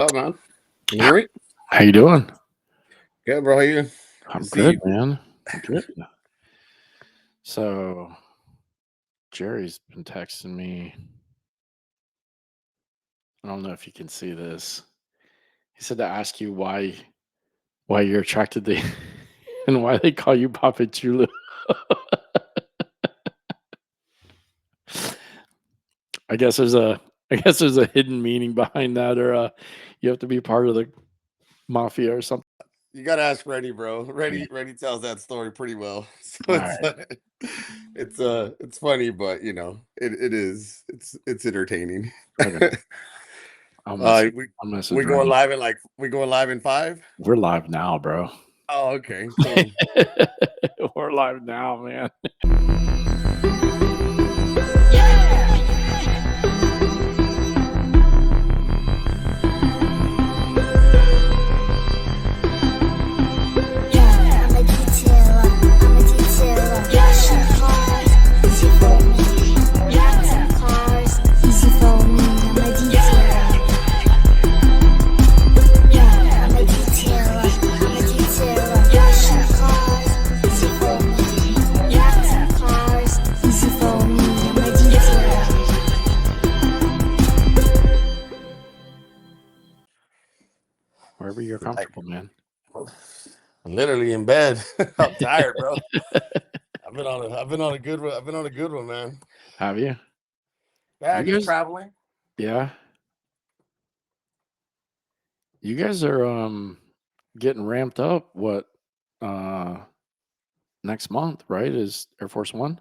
Up, man? Can you hear me? How you doing? Good, bro. How you? Good to I'm see good, you. man. I'm good. So Jerry's been texting me. I don't know if you can see this. He said to ask you why you're attracted to and why they call you Papa Chulu. I guess there's a I guess there's a hidden meaning behind that, or you have to be part of the mafia or something. You gotta ask Reddy, bro. Yeah. Reddy tells that story pretty well. So All right. it's funny, but it is it's entertaining. Okay. I'll mess We I'll message we going Rennie. live in we going live in 5. We're live now, bro. Oh, okay, cool. We're live now, man. I'm a detailer, washing cars, easy for me. Washing cars, easy for me. I'm a detailer. I'm a detailer, washing cars, easy for me. Washing cars, easy for me. I'm a detailer. Wherever you're Like, comfortable, man. I'm literally in bed. I'm tired, bro. I've been on a good one. I've been on a good one, man. Have you? Yeah, You just guys, traveling. yeah. You guys are getting ramped up. What uh next month, right? Is Air Force One?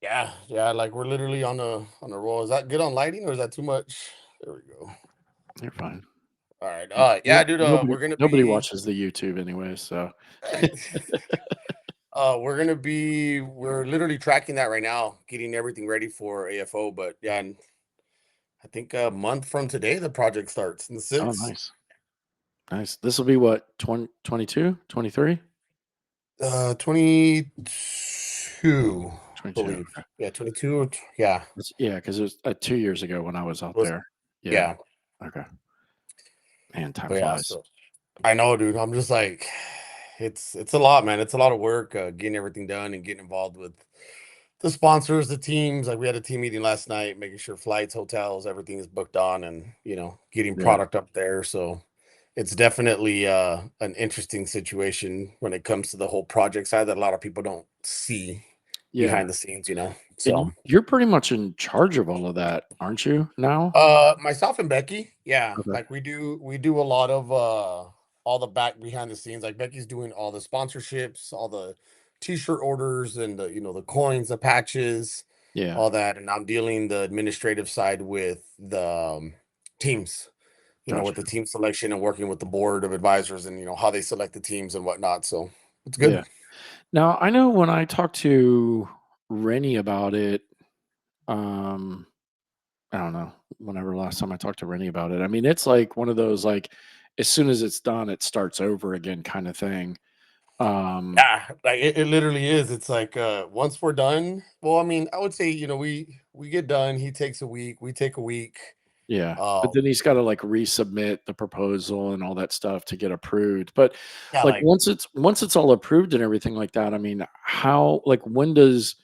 Yeah. Like we're literally on a roll. Is that good on lighting or is that too much? There we go. You're fine. All right. No, Yeah, dude. nobody We're gonna nobody be. watches the YouTube anyway, so We're literally tracking that right now, getting everything ready for AFO. But yeah, and I think a month from today the project starts in the oh 6th. nice. Nice. This will be what, 2022, 23? 22, I 22. believe. Yeah, 22. Yeah. Yeah, because it was 2 years ago when I was out Was there. Yeah. yeah. Okay. Man, time But yeah, flies. so I know, dude. I'm just like, it's a lot, man. It's a lot of work, getting everything done and getting involved with the sponsors, the teams. Like we had a team meeting last night, making sure flights, hotels, everything is booked on, and getting Yeah. product up there. So it's definitely an interesting situation when it comes to the whole project side that a lot of people don't see Yeah. behind the scenes. And So you're pretty much in charge of all of that, aren't you now? myself and Becky, yeah, Okay. like we do a lot of all the back behind the scenes. Like Becky's doing all the sponsorships, all the t-shirt orders and the coins, the patches, Yeah. all that, and I'm dealing the administrative side with the teams, with Gotcha. the team selection and working with the board of advisors and how they select the teams and whatnot. So it's Yeah. good. Now, I know when I talked to Rennie about it, um, I don't know, whenever last time I talked to Rennie about it. I mean, it's like one of those like as soon as it's done, it starts over again kind of thing. Um, Yeah, like it literally is. It's like once we're done, well, I mean, I would say, we get done, he takes a week, we take a week. yeah. But Um, then he's got to like resubmit the proposal and all that stuff to get approved. But yeah, like like once it's all approved and everything like that, I mean, how like when does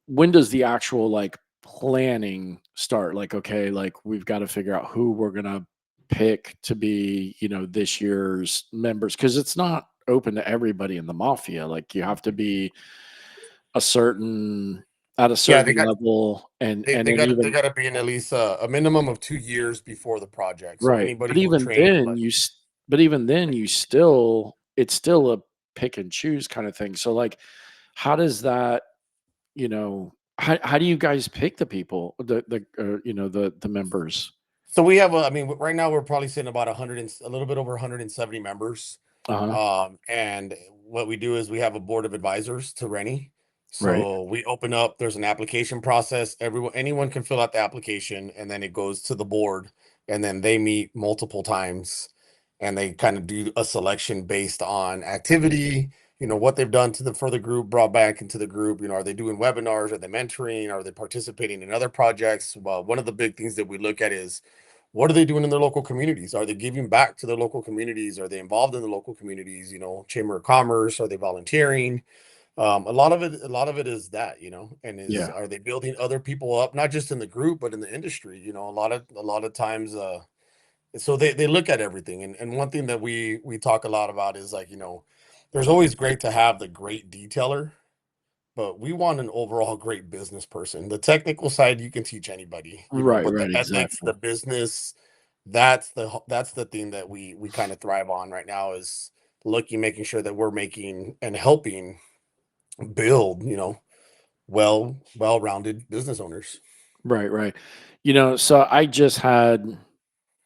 the actual like planning start? Like, okay, like we've got to figure out who we're gonna pick to be, this year's members because it's not open to everybody in the mafia. Like you have to be a certain at a yeah, certain level, and they, and they then got they even got to be in at least a minimum of 2 years before the project. So right, anybody but who even trains, then like, you still it's still a pick and choose kind of thing. So like, how does that how do you guys pick the people, the members? so we have I mean, right now we're probably sitting about 100 and a little bit over 170 members. Uh-huh. And what we do is we have a board of advisors to Rennie. Right. So we open up, there's an application process. Anyone can fill out the application and then it goes to the board and then they meet multiple times and they kind of do a selection based on activity, what they've done for the group, brought back into the group. Are they doing webinars? Are they mentoring? Are they participating in other projects? Well, one of the big things that we look at is what are they doing in their local communities? Are they giving back to their local communities? Are they involved in the local communities? Chamber of commerce? Are they volunteering? A lot of it is that, and Yeah. are they building other people up, not just in the group, but in the industry? A lot of times, so they look at everything. And one thing that we talk a lot about is like, there's always great to have the great detailer, but we want an overall great business person. The technical side you can teach anybody, Right, but the right, ethics, exactly. the business, that's the thing that we kind of thrive on right now, is making sure that we're making and helping build, well-rounded business owners. Right, right. So I just had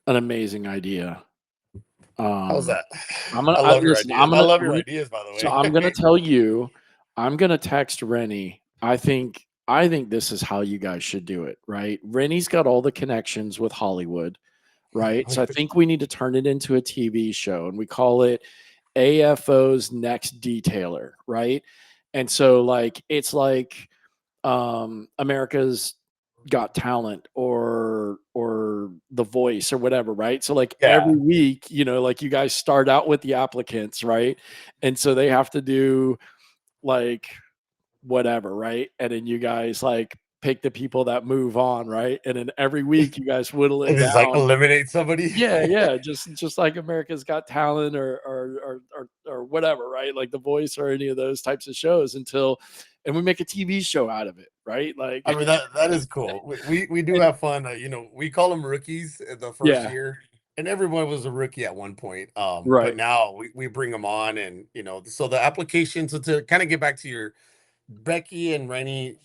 an amazing idea. How's Um, that? I'm gonna I love your listen. ideas. I love your ideas, by the I'm gonna way. tell you. I'm gonna text Rennie. I think this is how you guys should do it. Right? Rennie's got all the connections with Hollywood. Right? So I think we need to turn it into a TV show, and we call it AFO's Next Detailer. Right? And so like it's like America's Got Talent or The Voice or whatever, right? So like Yeah, every week, like you guys start out with the applicants, right? And so they have to do like whatever, right? And then you guys like pick the people that move on, right? And then every week you guys whittle it and just like down. eliminate somebody. Yeah, yeah, just like America's Got Talent or whatever, right? Like The Voice or any of those types of shows and we make a TV show out of it, right? Like I mean, that is cool. We do and have fun. We call them rookies in the first yeah, year, and everyone was a rookie at one point. But right. now we bring them on, and so the application. So to kind of get back to your Becky and Rennie,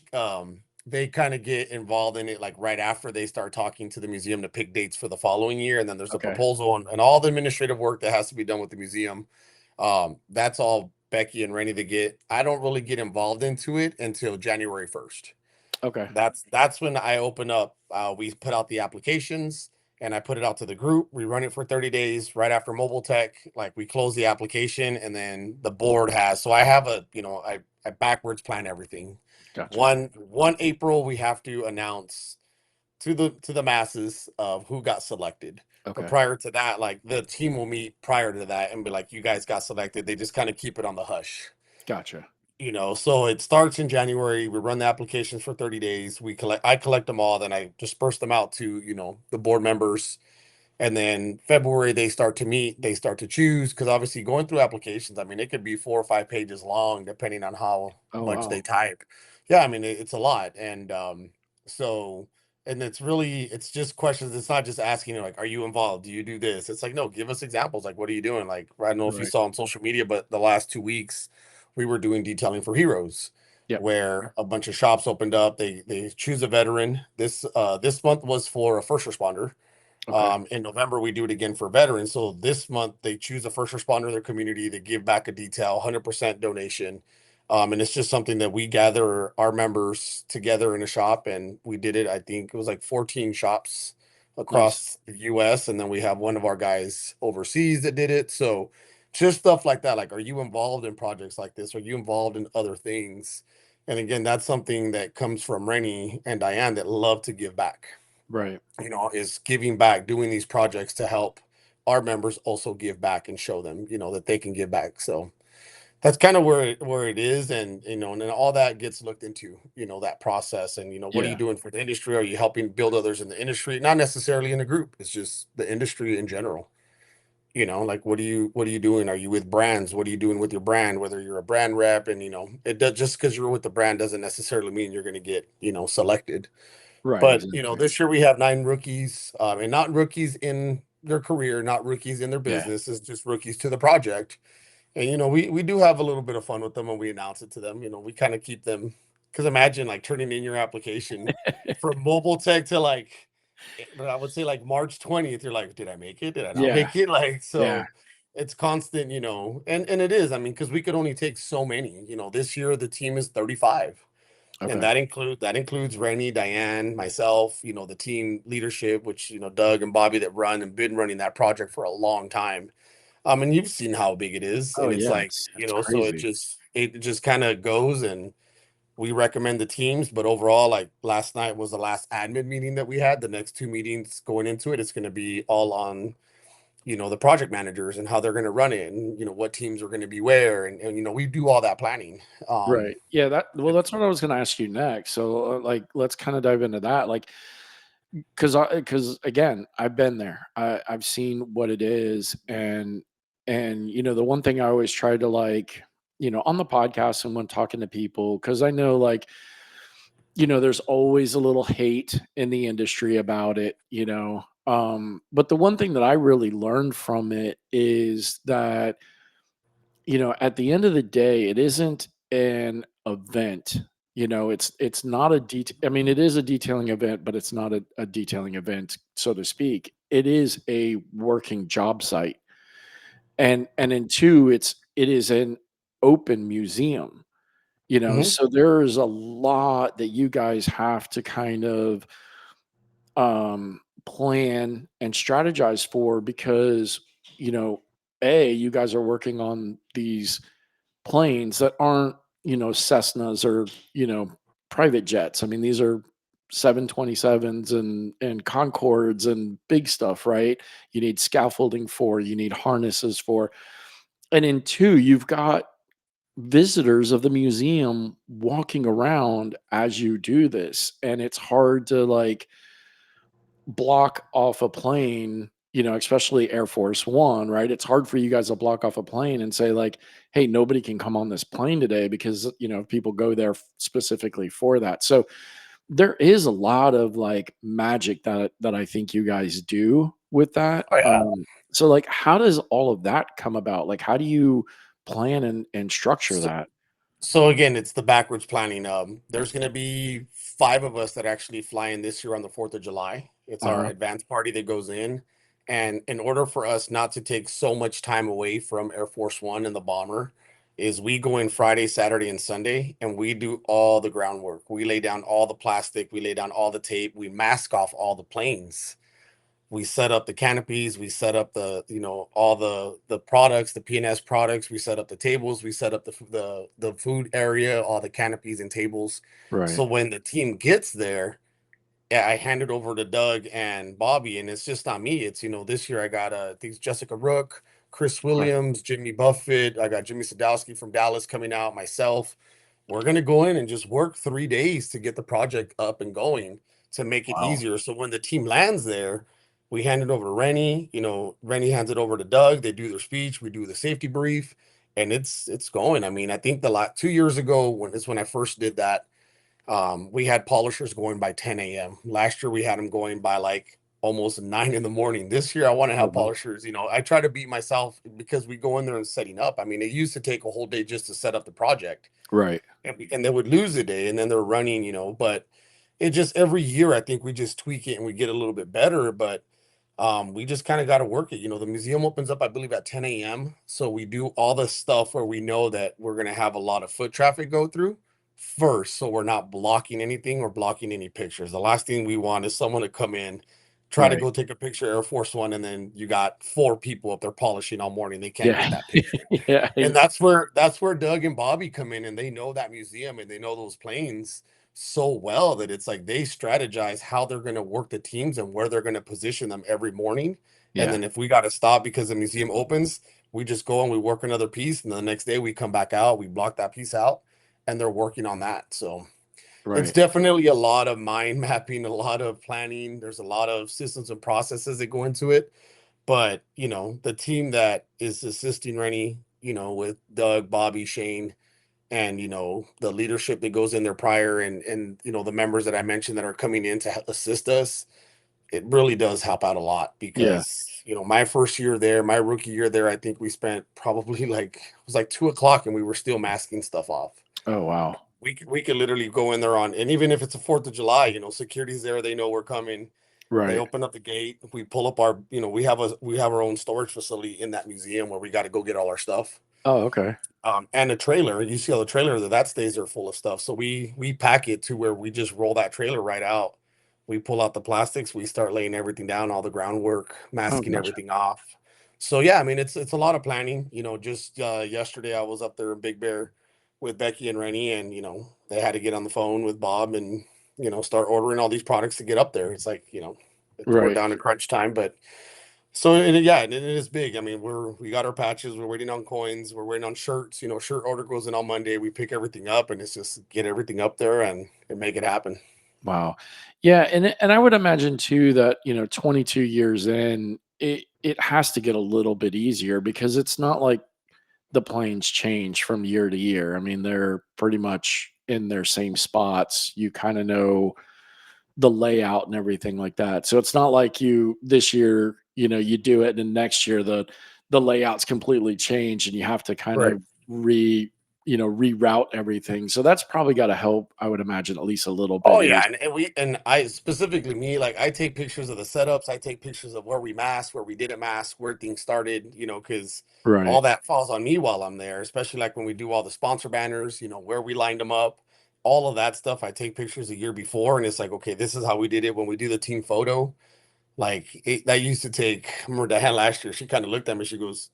they kind of get involved in it like right after they start talking to the museum to pick dates for the following year, and then there's a Okay. proposal and all the administrative work that has to be done with the museum. That's all Becky and Rennie to get. I don't really get involved into it until January 1st. Okay. That's when I open up. We put out the applications and I put it out to the group. We run it for 30 days right after mobile tech. Like we close the application and then the board has. So I have I backwards plan everything. Gotcha. One April we have to announce to the masses of who got selected. But Okay. prior to that, like the team will meet prior to that and be like, you guys got selected. They just kind of keep it on the hush. Gotcha. So it starts in January. We run the applications for 30 days. I collect them all, then I disperse them out to, the board members. And then February they start to meet, they start to choose, because obviously going through applications, I mean, it could be 4 or 5 pages long, depending on how Oh, much wow. they type. Yeah, I mean, it's a lot. And so and it's just questions. It's not just asking like, are you involved? Do you do this? It's like, no, give us examples. Like, what are you doing? Like, I don't know if you Right. saw on social media, but the last 2 weeks we were doing detailing for heroes, Yep. where a bunch of shops opened up. They choose a veteran. This month was for a first responder. Okay. In November, we do it again for veterans. So this month, they choose a first responder in their community. They give back a detail, 100% donation. And it's just something that we gather our members together in a shop. And we did it, I think it was like 14 shops Nice. across the US. And then we have one of our guys overseas that did it. So just stuff like that. Like, are you involved in projects like this? Are you involved in other things? And again, that's something that comes from Rennie and Diane that love to give back, Right. is giving back, doing these projects to help our members also give back and show them, that they can give back. So that's kind of where it is. And, and then all that gets looked into, that process. And, what are you Yeah. doing for the industry? Are you helping build others in the industry? Not necessarily in a group. It's just the industry in general. Like what are you doing? Are you with brands? What are you doing with your brand? Whether you're a brand rep, and it does, just because you're with the brand doesn't necessarily mean you're going to get, selected. Right. But Exactly. this year we have 9 rookies, and not rookies in their career, not rookies in their Yeah. business. It's just rookies to the project. And we do have a little bit of fun with them when we announce it to them. We kind of keep them, because imagine like turning in your application from mobile tech to like, I would say like March 20th. You're like, did I make it? Did I not Yeah. make it? Like, Yeah. so it's constant, and it is. I mean, because we could only take so many. This year the team is 35. And Okay. that includes Rennie, Diane, myself, the team leadership, which Doug and Bobby that run and been running that project for a long time. And you've seen how big it is, Oh and it's yeah. like, It's so crazy. it just kind of goes, and we recommend the teams, but overall, like last night was the last admin meeting that we had. The next two meetings going into it, it's going to be all on, the project managers and how they're going to run it, and what teams are going to be where, and we do all that planning. Right. Yeah, that's what I was gonna ask you next. So, like, let's kind of dive into that. Like, because again, I've been there. I've seen what it is, and the one thing I always try to, like, on the podcast and when talking to people, because I know, like, there's always a little hate in the industry about it. But the one thing that I really learned from it is that, at the end of the day, it isn't an event. It's not a I mean, it is a detailing event, but it's not a detailing event, so to speak. It is a working job site. And in two, it is an open museum. Mhm. So there's a lot that you guys have to kind of plan and strategize for, because, you know, you guys are working on these planes that aren't, Cessnas or, private jets. I mean, these are 727s and Concords and big stuff, right? You need scaffolding for, you need harnesses for. And in two, you've got visitors of the museum walking around as you do this. And it's hard to, like, block off a plane, especially Air Force One, right? It's hard for you guys to block off a plane and say, like, hey, nobody can come on this plane today, because, people go there specifically for that. So there is a lot of, like, magic that I think you guys do with that. Oh yeah. So, like, how does all of that come about? Like, how do you plan and structure So, that? so again, it's the backwards planning. There's going to be five of us that actually fly in this year on the 4th of July. It's our Uh-huh. advance party that goes in. And in order for us not to take so much time away from Air Force One and the bomber, is we go in Friday, Saturday, and Sunday, and we do all the groundwork. We lay down all the plastic, we lay down all the tape, we mask off all the planes. We set up the canopies, we set up all the products, the PNS products, we set up the tables, we set up the food area, all the canopies and tables. Right. So when the team gets there, yeah, I hand it over to Doug and Bobby, and it's just not me. It's, this year I got I think it's Jessica Rook, Chris Right. Williams, Jimmy Buffett. I got Jimmy Sadowski from Dallas coming out, myself. We're gonna go in and just work 3 days to get the project up and going to make it Wow. easier. So when the team lands there, we hand it over to Rennie. Rennie hands it over to Doug. They do their speech, we do the safety brief, and it's going. I mean, I think the last 2 years ago when I first did that, we had polishers going by 10 a.m. Last year we had them going by like almost 9 in the morning. This year I want to Oh, have wow. polishers. I try to beat myself because we go in there and setting up. I mean, it used to take a whole day just to set up the project, Right. and they would lose a day, and then they're running. But it just every year I think we just tweak it and we get a little bit better. But we just kind of got to work it. The museum opens up, I believe, at 10 a.m. So we do all the stuff where we know that we're going to have a lot of foot traffic go through first. So we're not blocking anything or blocking any pictures. The last thing we want is someone to come in, try to Right. go take a picture of Air Force One, and then you got four people up there polishing all morning. They can't get Yeah. that picture. Yeah. And that's where Doug and Bobby come in, and they know that museum and they know those planes so well that it's like they strategize how they're going to work the teams and where they're going to position them every morning. And Yeah. then if we got to stop because the museum opens, we just go and we work another piece, and the next day we come back out, we block that piece out, and they're working on that. So it's Right. definitely a lot of mind mapping, a lot of planning. There's a lot of systems and processes that go into it. But, the team that is assisting Rennie, with Doug, Bobby, Shane, and, the leadership that goes in there prior, and the members that I mentioned that are coming in to assist us, it really does help out a lot Yeah. because, my first year there, my rookie year there, I think we spent probably like, it was like 2 o'clock and we were still masking stuff off. Oh, wow. We could literally go in there and even if it's a 4th of July, security's there, they know we're coming. They Right. open up the gate. We pull up our, we have our own storage facility in that museum where we got to go get all our stuff. Oh, okay. And a trailer. You see how the trailer that stays there full of stuff. So we pack it to where we just roll that trailer right out. We pull out the plastics. We start laying everything down, all the groundwork, Oh, masking gotcha. everything off. So yeah, I mean it's a lot of planning. Just yesterday I was up there in Big Bear with Becky and Rennie, and they had to get on the phone with Bob and start ordering all these products to get up there. It's like we're Right. down to crunch time, but so yeah, and it is big. I mean, we got our patches, we're waiting on coins, we're waiting on shirts. Shirt order goes in on Monday. We pick everything up, and it's just get everything up there and make it happen. Wow. Yeah, and I would imagine too that, 22 years in, it has to get a little bit easier because it's not like the planes change from year to year. I mean, they're pretty much in their same spots. You kind of know the layout and everything like that. So it's not like you this year, you do it and next year the layouts completely change and you have to kind Right. of reroute everything. So that's probably got to help, I would imagine, at least a little Oh bit yeah, is and I specifically me, like I take pictures of the setups, I take pictures of where we masked, where we didn't mask, where things started, because right. all that falls on me while I'm there, especially like when we do all the sponsor banners, where we lined them up, all of that stuff. I take pictures a year before, and it's like, okay, this is how we did it when we do the team photo. That used to take. I remember Diane last year. She kind of looked at me. She goes,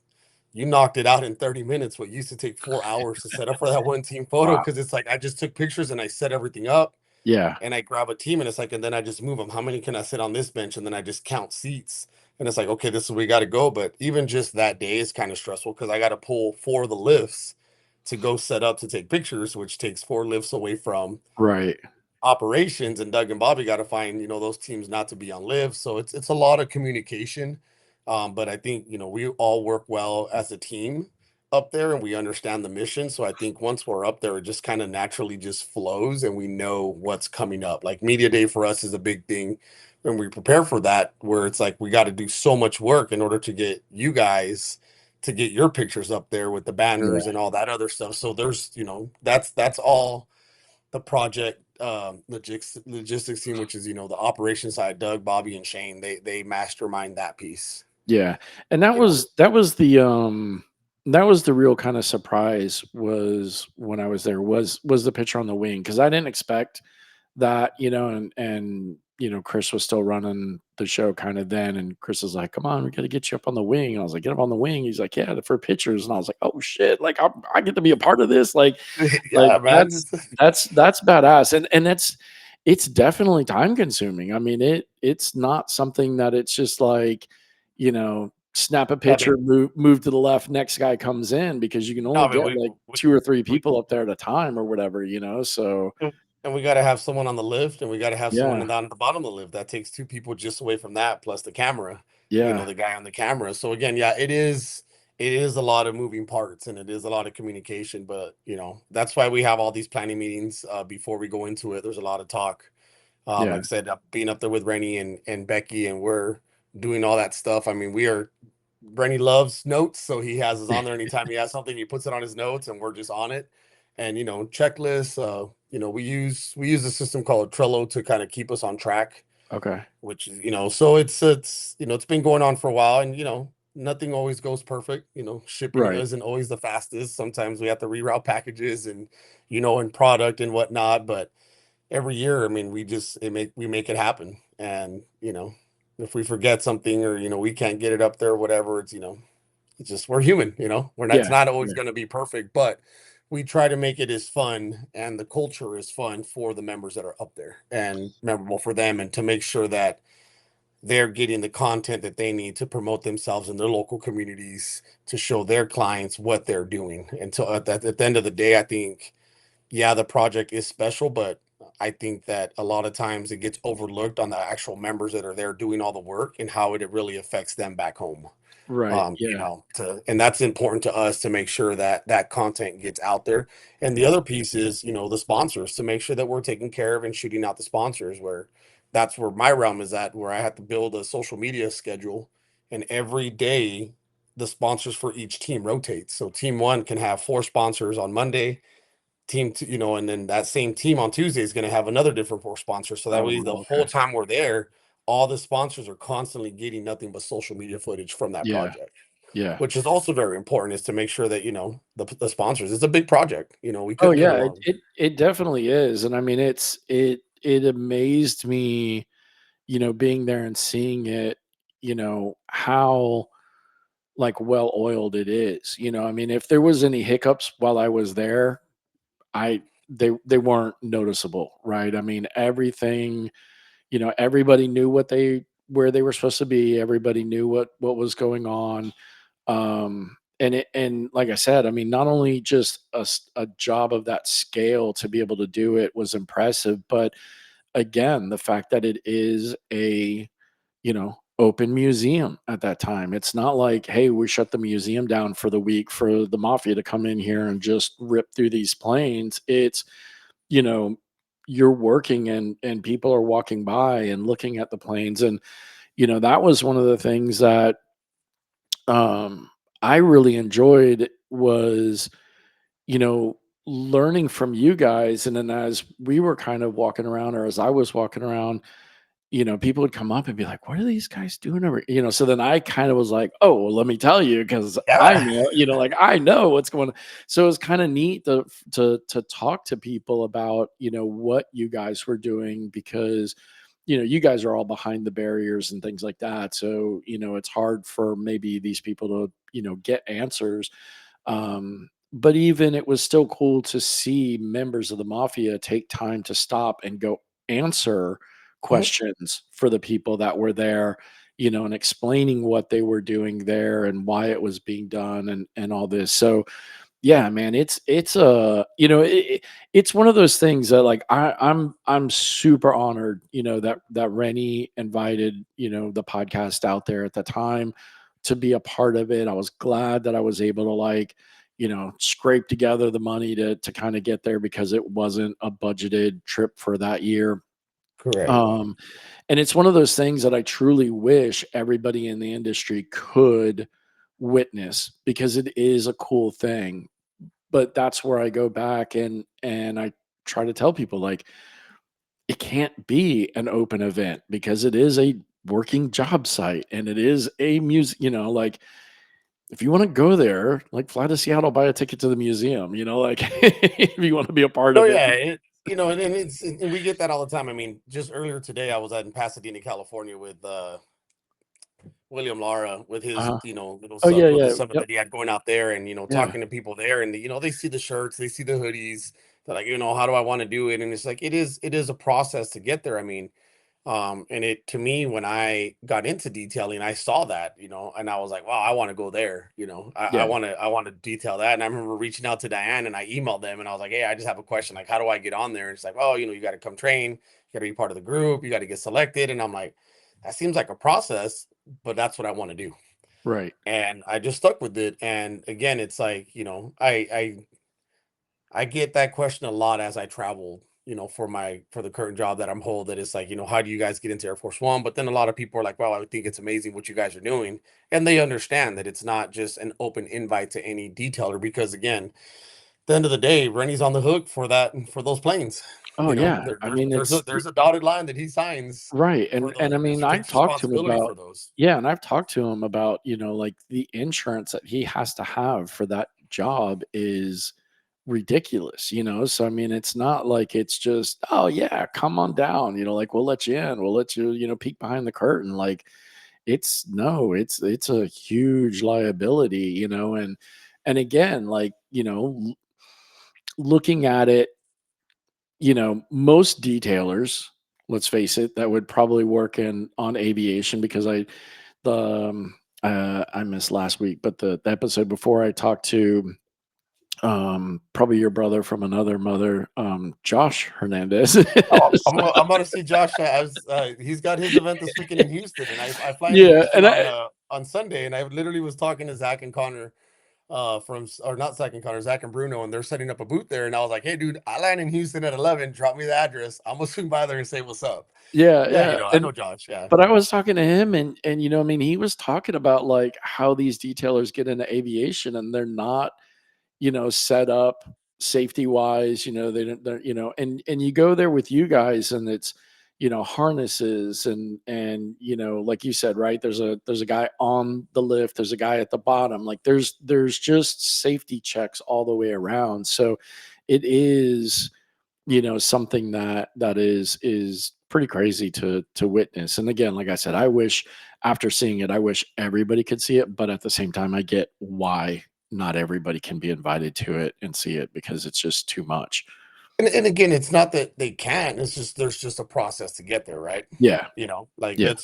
"You knocked it out in 30 minutes. What used to take 4 hours to set up for that one team photo? Wow. Because it's like I just took pictures and I set everything up." Yeah. And I grab a team and it's like, and then I just move them. How many can I sit on this bench? And then I just count seats. And it's like, okay, this is where we got to go. But even just that day is kind of stressful because I got to pull 4 of the lifts to go set up to take pictures, which takes 4 lifts away from Right. operations. And Doug and Bobby got to find, those teams not to be on live. So it's a lot of communication. But I think, we all work well as a team up there and we understand the mission. So I think once we're up there, it just kind of naturally just flows and we know what's coming up. Like media day for us is a big thing. And we prepare for that, where it's like we got to do so much work in order to get you guys to get your pictures up there with the Yeah. banners and all that other stuff. So there's, that's all the project logistics team, which is the operation side. Doug, Bobby, and Shane, they mastermind that piece. Yeah. And that You know, was that was the real kind of surprise was when I was there was the picture on the wing because I didn't expect that, and Chris was still running the show kind of then, and Chris was like, "Come on, we got to get you up on the wing." And I was like, "Get up on the wing." He's like, "Yeah, for pictures." And I was like, "Oh shit! Like I get to be a part of this." Like yeah, man. that's badass, and it's definitely time consuming. I mean, it's not something that it's just like, snap a Yeah, picture, move to the left, next guy comes in because you can no, only I mean get like we, 2 or 3 we people up there at a time or whatever. So and we got to have someone on the lift, and we got to have someone yeah, down at the bottom of the lift. That takes 2 people just away from that, plus the camera. yeah, The guy on the camera. So again, yeah, it is a lot of moving parts, and it is a lot of communication. But that's why we have all these planning meetings before we go into it. There's a lot of talk. yeah, Like I said, being up there with Rennie and Becky, and we're doing all that stuff. I mean, Rennie loves notes, so he has us on there anytime he has something, he puts it on his notes, and we're just on it. And checklists. We use a system called Trello to kind of keep us on track, okay, which is so it's been going on for a while, and nothing always goes perfect. Shipping right, isn't always the fastest. Sometimes we have to reroute packages and product and whatnot, but every year, I mean, we make it happen. And if we forget something, or we can't get it up there, or whatever, it's just we're human. We're not. It's yeah, not always yeah, going to be perfect, but we try to make it as fun, and the culture is fun for the members that are up there and memorable for them, and to make sure that they're getting the content that they need to promote themselves in their local communities, to show their clients what they're doing. And so at the end of the day, I think, yeah, the project is special, but I think that a lot of times it gets overlooked on the actual members that are there doing all the work, and how it really affects them back home. right, yeah, And that's important to us, to make sure that that content gets out there. And the other piece is, the sponsors, to make sure that we're taking care of and shooting out the sponsors, where that's where my realm is at, where I have to build a social media schedule, and every day the sponsors for each team rotates. So team one can have 4 sponsors on Monday, team two, and then that same team on Tuesday is going to have another different 4 sponsors. So that way, the oh, whole okay, time we're there, all the sponsors are constantly getting nothing but social media footage from that yeah, project, yeah. which is also very important, is to make sure that, the sponsors, it's a big project. We Oh couldn't get yeah, it it, wrong. it it definitely is, and I mean, it amazed me, being there and seeing it, how like well oiled it is. I mean, if there was any hiccups while I was there, I they weren't noticeable, right? I mean, everything, everybody knew where they were supposed to be. Everybody knew what was going on. And like I said, I mean, not only just a job of that scale to be able to do it was impressive, but again, the fact that it is a, open museum at that time. It's not like, hey, we shut the museum down for the week for the mafia to come in here and just rip through these planes. It's, you know, you're working and people are walking by and looking at the planes. And, that was one of the things that I really enjoyed was, you know, learning from you guys. And then as we were kind of walking around, or as I was walking around, people would come up and be like, "What are these guys doing over?" So then I kind of was like, "Oh, well, let me tell you, because I Yeah. know, like I know what's going on." So it was kind of neat to talk to people about, what you guys were doing, because you guys are all behind the barriers and things like that. So, it's hard for maybe these people to, get answers. But even it was still cool to see members of the mafia take time to stop and go answer Mhm. questions for the people that were there, and explaining what they were doing there and why it was being done and all this. So yeah, man, it's it's one of those things that, like, I'm super honored, that Rennie invited, the podcast out there at the time to be a part of it. I was glad that I was able to, like, scrape together the money to kind of get there, because it wasn't a budgeted trip for that year. Correct. Um, and it's one of those things that I truly wish everybody in the industry could witness, because it is a cool thing. But that's where I go back and I try to tell people, like, it can't be an open event, because it is a working job site and it is a music, like, if you want to go there, like, fly to Seattle, buy a ticket to the museum, like, if you want to be a part Oh of it. yeah, and we get that all the time. I mean, just earlier today, I was in Pasadena, California, with William Lara, with his Uh, oh little yeah, little yeah, summit yep, that he had going out there, and yeah, talking to people there, and they see the shirts, they see the hoodies. They're like, how do I want to do it? And it's like it is a process to get there. I mean, and it to me, when I got into detailing, I saw that, and I was like, wow, I want to go there. I yeah, want to I want to detail that. And I remember reaching out to Diane, and I emailed them, and I was like, hey, I just have a question. Like, how do I get on there? And it's like, oh, you got to come train, you got to be part of the group, you got to get selected. And I'm like, that seems like a process, but that's what I want to do. right. And I just stuck with it. And again, it's like, I get that question a lot as I travel, for the current job that I'm hold, that it's like, how do you guys get into Air Force One? But then a lot of people are like, well, I think it's amazing what you guys are doing. And they understand that it's not just an open invite to any detailer, because again, at the end of the day, Rennie's on the hook for that, for those planes. Oh yeah, There, I there's mean, there's a there's a dotted line that he signs right. for And those, I because mean, he I've takes talked to him responsibility about, for those. yeah, and I've talked to him about, like, the insurance that he has to have for that job is ridiculous, So I mean, it's not like it's just, oh yeah, come on down, like, we'll let you in, we'll let you, peek behind the curtain. Like, it's no, it's a huge liability, and again, like, looking at it, most detailers, let's face it, that would probably work in on aviation, because the I missed last week, but the episode before, I talked to probably your brother from another mother, Josh Hernandez. I'm gonna see Josh. He's got his event this weekend in Houston, and I fly into Yeah, Houston and I on Sunday, and I literally was talking to Zach and Connor, or not Zach and Connor, Zach and Bruno, and they're setting up a booth there, and I was like, hey, dude, I land in Houston at 11. Drop me the address. I'm gonna swing by there and say what's up. yeah, Yeah, yeah, I and know Josh. Yeah. but I was talking to him, and I mean, he was talking about, like, how these detailers get into aviation, and they're not, set up safety wise, they don't, they're, and you go there with you guys, and it's, harnesses and like you said, right, there's a guy on the lift, there's a guy at the bottom, like, there's just safety checks all the way around. So it is, something that is pretty crazy to witness. And again, like I said, I wish, after seeing it, I wish everybody could see it, but at the same time, I get why not everybody can be invited to it and see it because it's just too much. And again, it's not that they can't, it's just there's just a process to get there, right? Yeah. Like Yeah.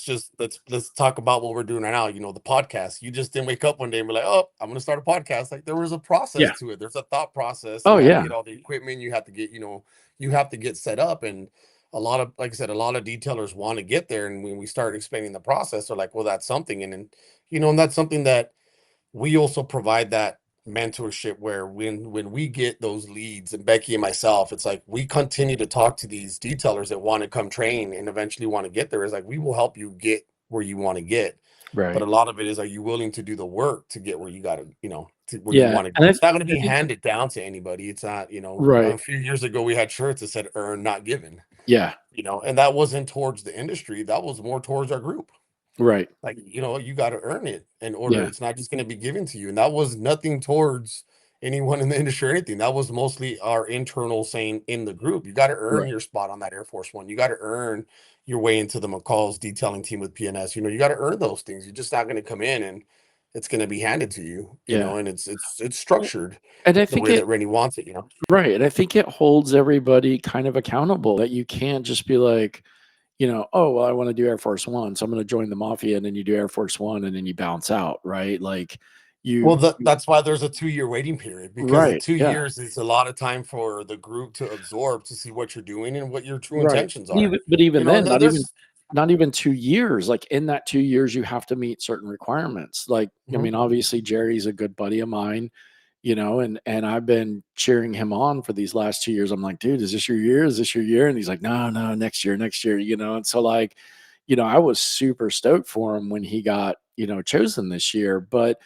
let's talk about what we're doing right now. The podcast. You just didn't wake up one day and be like, oh, I'm gonna start a podcast. Like there was a process Yeah. to it. There's a thought process. Oh You have to yeah. get all the equipment, you have to get, you have to get set up. And a lot of, like I said, a lot of detailers want to get there. And when we start explaining the process, they're like, well, that's something. And that's something that we also provide that mentorship where when we get those leads, and Becky and myself, it's like we continue to talk to these detailers that want to come train and eventually want to get there. It's like we will help you get where you want to get, but a Right. lot of it is, are you willing to do the work to get where you got to, to where you Yeah. want to And go? It's not going to I be think handed down to anybody. It's not, right. a few years ago we had shirts that said earn not given, Yeah. and that wasn't towards the industry, that was more towards our group. Right. Like, you got to earn it in order. Yeah. It's not just going to be given to you. And that was nothing towards anyone in the industry or anything. That was mostly our internal saying in the group. You got to earn Right. your spot on that Air Force One. You got to earn your way into the McCall's detailing team with PNS. You got to earn those things. You're just not going to come in and it's going to be handed to you, Yeah. and it's structured And I the think way it that Rennie wants it. right. And I think it holds everybody kind of accountable that you can't just be like, oh, well, I want to do Air Force One, so I'm going to join the Mafia, and then you do Air Force One, and then you bounce out, right? Like Well, you, that's why there's a 2-year waiting period, because at right? two Yeah, years is a lot of time for the group to absorb, to see what you're doing and what your true right. intentions And are. but even then, And there's not even 2 years. Like in that 2 years, you have to meet certain requirements. Like, I Mhm. mean, obviously, Jerry's a good buddy of mine, and I've been cheering him on for these last 2 years. I'm like, dude, is this your year? Is this your year? And he's like, no, no, next year. And so like, I was super stoked for him when he got, chosen this year. But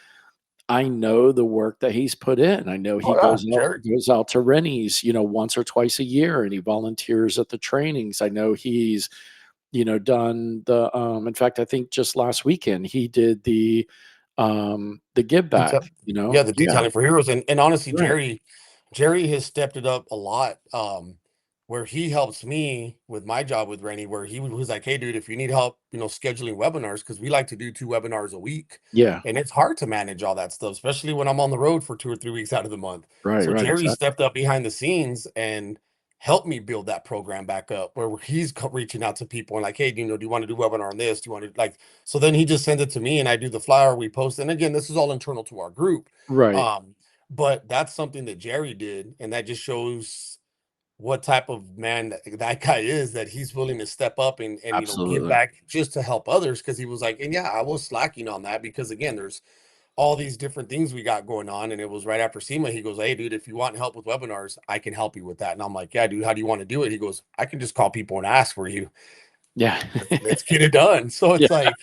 I know the work that he's put in. I know he Oh yeah, Jared. goes out to Rennie's, once or twice a year, and he volunteers at the trainings. I know he's, done the in fact, I think just last weekend he did the give back, Detail, yeah, the Yeah, detailing for heroes, and honestly, right. Jerry has stepped it up a lot. Where he helps me with my job with Rennie, where he was like, "Hey, dude, if you need help, scheduling webinars, because we like to do 2 webinars a week, Yeah, and it's hard to manage all that stuff, especially when I'm on the road for 2 or 3 weeks out of the month." right, So right, Jerry exactly. stepped up behind the scenes and helped me build that program back up, where he's reaching out to people and like, "Hey, do you want to do webinar on this? Do you want to like?" So then he just sends it to me, and I do the flyer, we post, and again, this is all internal to our group. Right, Um, but that's something that Jerry did, and that just shows what type of man that guy is, that he's willing to step up and give absolutely. back just to help others, because he was like, and yeah, I was slacking on that, because again, there's all these different things we got going on. And it was right after SEMA. He goes, "Hey, dude, if you want help with webinars, I can help you with that." And I'm like, "Yeah, dude, how do you want to do it?" He goes, "I can just call people and ask for you. Yeah. Let's get it done." So Yeah, it's like,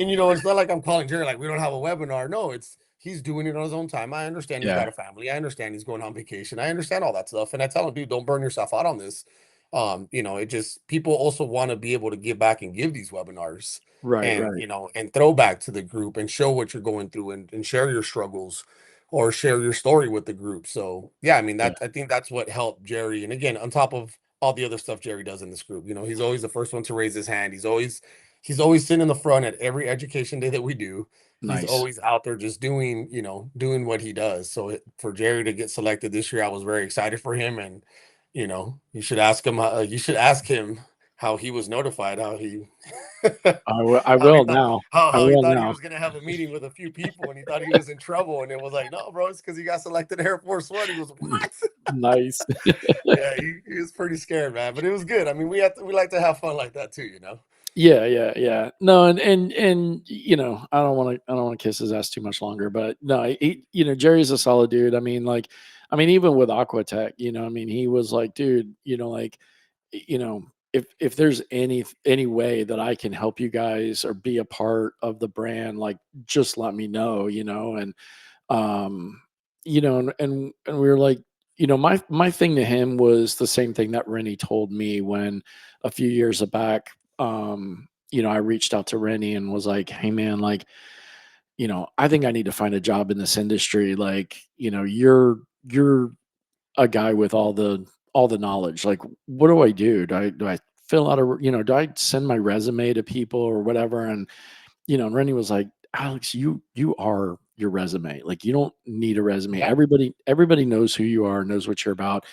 and it's not like I'm calling Jerry like we don't have a webinar. No, it's he's doing it on his own time. I understand he's yeah, got a family. I understand he's going on vacation. I understand all that stuff. And I tell him, dude, don't burn yourself out on this. It just, people also want to be able to give back and give these webinars, right, and right. and throw back to the group and show what you're going through, and share your struggles or share your story with the group. So yeah, I mean, Yeah, I think that's what helped Jerry. And again, on top of all the other stuff Jerry does in this group, he's always the first one to raise his hand. He's always sitting in the front at every education day that we do. He's nice. always out there just doing, doing what he does. So for Jerry to get selected this year, I was very excited for him. And you should ask him how he was notified, how he I how he will thought now. how, I how he will thought he now. was gonna have a meeting with a few people, and he thought he was in trouble, and it was like, no, bro, it's because he got selected Air Force One. He was, what? Nice. Yeah, he was pretty scared, man, but it was good. I mean, we like to have fun like that too. Yeah, yeah, yeah. No, and I don't want to kiss his ass too much longer, but no, Jerry's a solid dude. I mean, even with Aquatech, I mean, he was like, dude, like, you know, if there's any way that I can help you guys or be a part of the brand, like, just let me know, and um, and we were like, my thing to him was the same thing that Rennie told me when a few years back, I reached out to Rennie and was like, hey man, like, I think I need to find a job in this industry. Like, you're a guy with all the knowledge. Like, what do I do? Do I fill out do I send my resume to people or whatever? And Rennie was like, Alex, you are your resume. Like, you don't need a resume. Yeah. Everybody knows who you are, knows what you're about.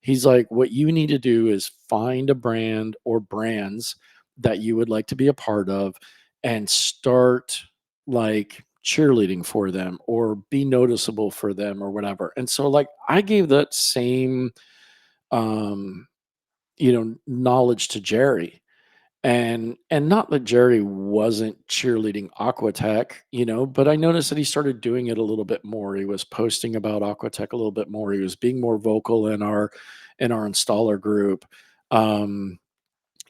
He's like, what you need to do is find a brand or brands that you would like to be a part of and start like cheerleading for them or be noticeable for them or whatever. And so like I gave that same um knowledge to Jerry. And not that Jerry wasn't cheerleading Aquatech, but I noticed that he started doing it a little bit more. He was posting about Aquatech a little bit more. He was being more vocal in our installer group. Um,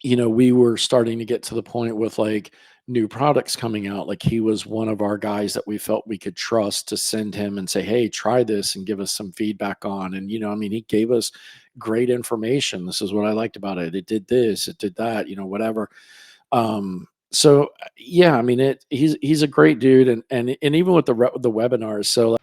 we were starting to get to the point with like new products coming out. Like he was one of our guys that we felt we could trust to send him and say, hey, try this and give us some feedback on. And, he gave us great information. This is what I liked about it. It did this, it did that, whatever. So yeah, I mean, he's a great dude. And even with the webinars. So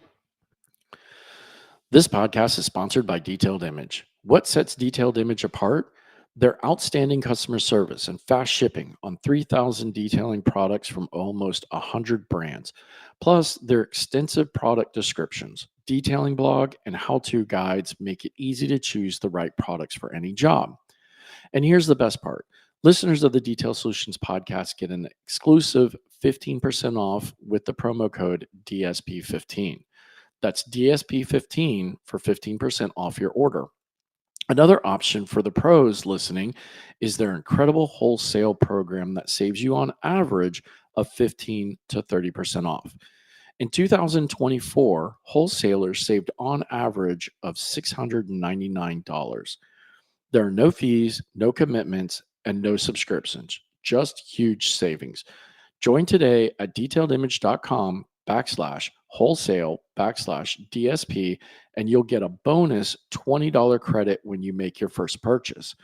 this podcast is sponsored by Detailed Image. What sets Detailed Image apart? Their outstanding customer service and fast shipping on 3,000 detailing products from almost 100 brands, plus their extensive product descriptions, detailing blog, and how-to guides make it easy to choose the right products for any job. And here's the best part. Listeners of the Detail Solutions podcast get an exclusive 15% off with the promo code DSP15. That's DSP15 for 15% off your order. Another option for the pros listening is their incredible wholesale program that saves you on average of 15 to 30% off. In 2024, wholesalers saved on average of $699. There are no fees, no commitments, and no subscriptions, just huge savings. Join today at detailedimage.com/wholesale/DSP, and you'll get a bonus $20 credit when you make your first purchase.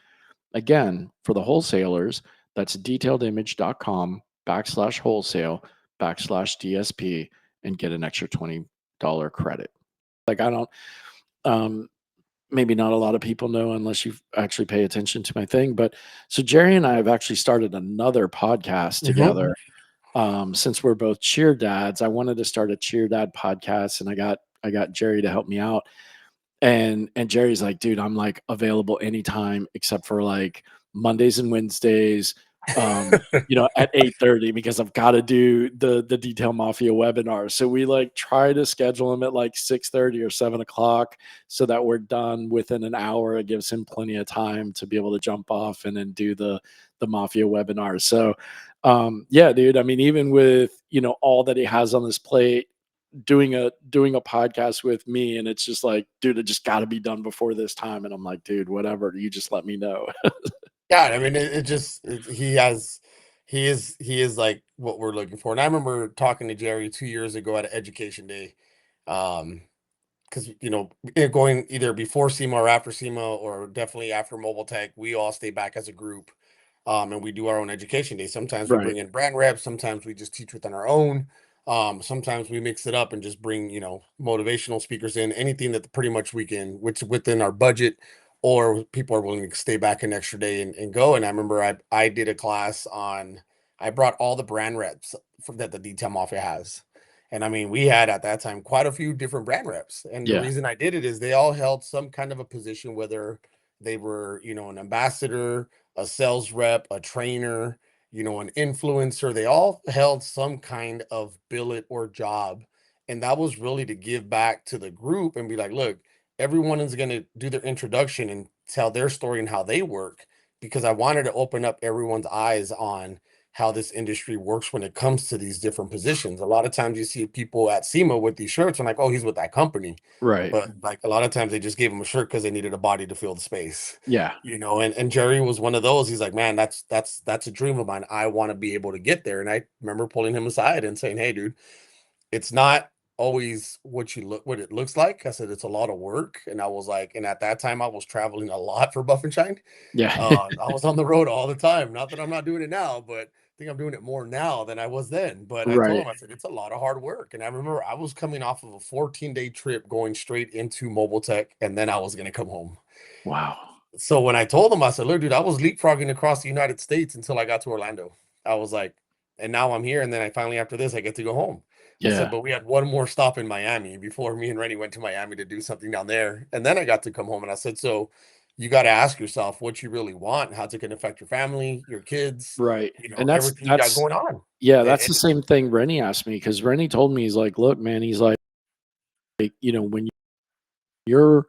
Again, for the wholesalers, that's detailedimage.com/wholesale/DSP and get an extra $20 credit. Like I don't, maybe not a lot of people know unless you actually pay attention to my thing. But so Jerry and I have actually started another podcast together. Since we're both cheer dads, I wanted to start a cheer dad podcast, and I got Jerry to help me out. And Jerry's like, dude, I'm like available anytime except for like Mondays and Wednesdays, at 8:30 because I've got to do the Detail Mafia webinar. So we like try to schedule them at like 6:30 or 7 o'clock so that we're done within an hour. It gives him plenty of time to be able to jump off and then do the Mafia webinar. So yeah, dude, I mean, even with all that he has on his plate, doing a podcast with me, and it's just like, dude, it just got to be done before this time. And I'm like, dude, whatever, you just let me know. Yeah, I mean, he is like what we're looking for. And I remember talking to Jerry 2 years ago at an education day, because going either before SEMA or after SEMA, or definitely after Mobile Tech, we all stay back as a group, and we do our own education day. Sometimes we Right. bring in brand reps, sometimes we just teach within our own. Sometimes we mix it up and just bring motivational speakers in, anything that pretty much we can, which within our budget, or people are willing to stay back an extra day and go. And I remember I did a class on, I brought all the brand reps that the Detail Mafia has. And I mean, we had at that time quite a few different brand reps. And the Yeah. reason I did it is they all held some kind of a position, whether they were, an ambassador, a sales rep, a trainer, an influencer. They all held some kind of billet or job. And that was really to give back to the group and be like, look, everyone is going to do their introduction and tell their story and how they work, because I wanted to open up everyone's eyes on how this industry works when it comes to these different positions. A lot of times you see people at SEMA with these shirts and like, oh, he's with that company. Right. But like a lot of times they just gave him a shirt because they needed a body to fill the space. Yeah. And Jerry was one of those. He's like, man, that's a dream of mine. I want to be able to get there. And I remember pulling him aside and saying, hey, dude, it's not always what it looks like. I said, it's a lot of work. And I was like, and at that time I was traveling a lot for Buff and Shine. Yeah. I was on the road all the time. Not that I'm not doing it now, but I think I'm doing it more now than I was then. But I told Right. him, I said, it's a lot of hard work. And I remember I was coming off of a 14-day trip going straight into Mobile Tech, and then I was going to come home. Wow. So when I told him, I said, look, dude, I was leapfrogging across the United States until I got to Orlando. I was like, and now I'm here. And then I finally, after this, I get to go home. I said, Yeah. but we had one more stop in Miami before me and Rennie went to Miami to do something down there. And then I got to come home and I said, so you got to ask yourself what you really want, how it can affect your family, your kids, Right. you know, And that's everything you got that's going on. yeah, And, that's the and same thing Rennie asked me because Rennie told me, he's like, look, man, he's like, you know, you're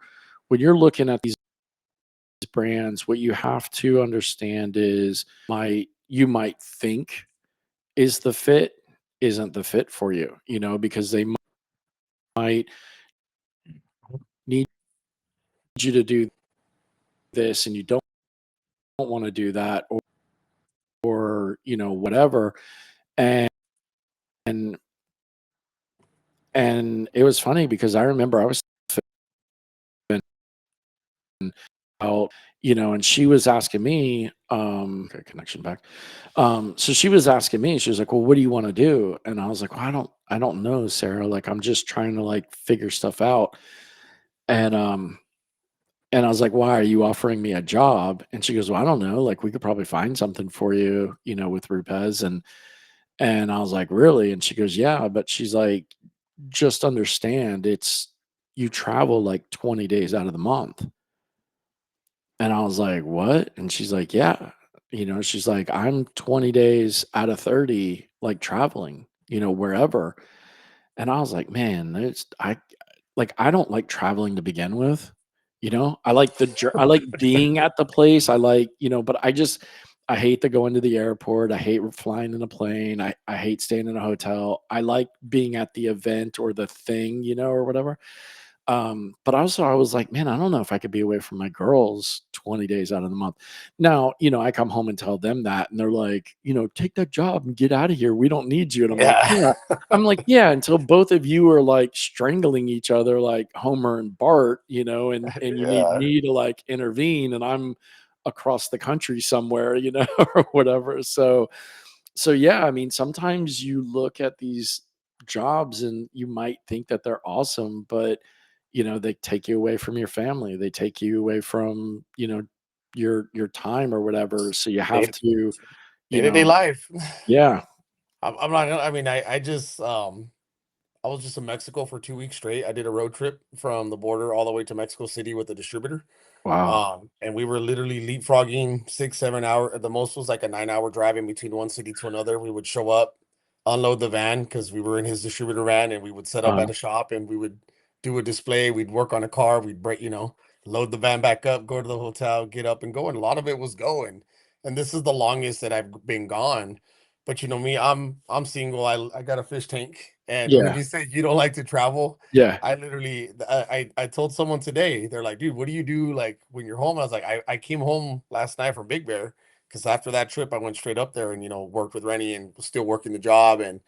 when you're looking at these brands, what you have to understand is you might think is the fit isn't the fit for you, you know, because they might need you to do this and you don't want to do that, or you know, whatever. And and and it was funny because I remember I was out, you know, and she was asking me, okay, connection back. So she was asking me, she was like, well, what do you want to do? And I was like, well, I don't know, Sarah. Like, I'm just trying to like figure stuff out. And and I was like, why are you offering me a job? And she goes, well, I don't know. Like, we could probably find something for you, you know, with Rupez. And I was like, really? And she goes, yeah. But she's like, just understand you travel like 20 days out of the month. And I was like, "What?" And she's like, "Yeah." You know, she's like, "I'm 20 days out of 30, like, traveling, you know, wherever." And I was like, "Man, I don't like traveling to begin with, you know? I like being at the place, I like, you know, but I hate to go into the airport, I hate flying in a plane, I hate staying in a hotel. I like being at the event or the thing, you know, or whatever. But also I was like, man, I don't know if I could be away from my girls 20 days out of the month. Now, you know, I come home and tell them that, and they're like, you know, take that job and get out of here. We don't need you. And I'm like, yeah, yeah. I'm like, yeah, until both of you are like strangling each other like Homer and Bart, you know, and you need yeah, me to like intervene and I'm across the country somewhere, you know, or whatever. So yeah, I mean, sometimes you look at these jobs and you might think that they're awesome, but you know, they take you away from your family. They take you away from, you know, your time or whatever. So you day have to, you to day know, life. yeah. I'm not, I mean, I just, I was just in Mexico for 2 weeks straight. I did a road trip from the border all the way to Mexico City with a distributor. Wow. And we were literally leapfrogging 6, 7 hour. At the most was like a 9 hour drive in between one city to another. We would show up, unload the van because we were in his distributor van, and we would set up at Wow. a shop and we would do a display. We'd work on a car. We'd break, you know, load the van back up, go to the hotel, get up and go. And a lot of it was going. And this is the longest that I've been gone. But you know me, I'm single. I got a fish tank. And when Yeah. you say you don't like to travel, Yeah. I literally I told someone today, they're like, dude, what do you do like when you're home? I was like, I came home last night from Big Bear because after that trip I went straight up there and you know worked with Rennie and was still working the job. And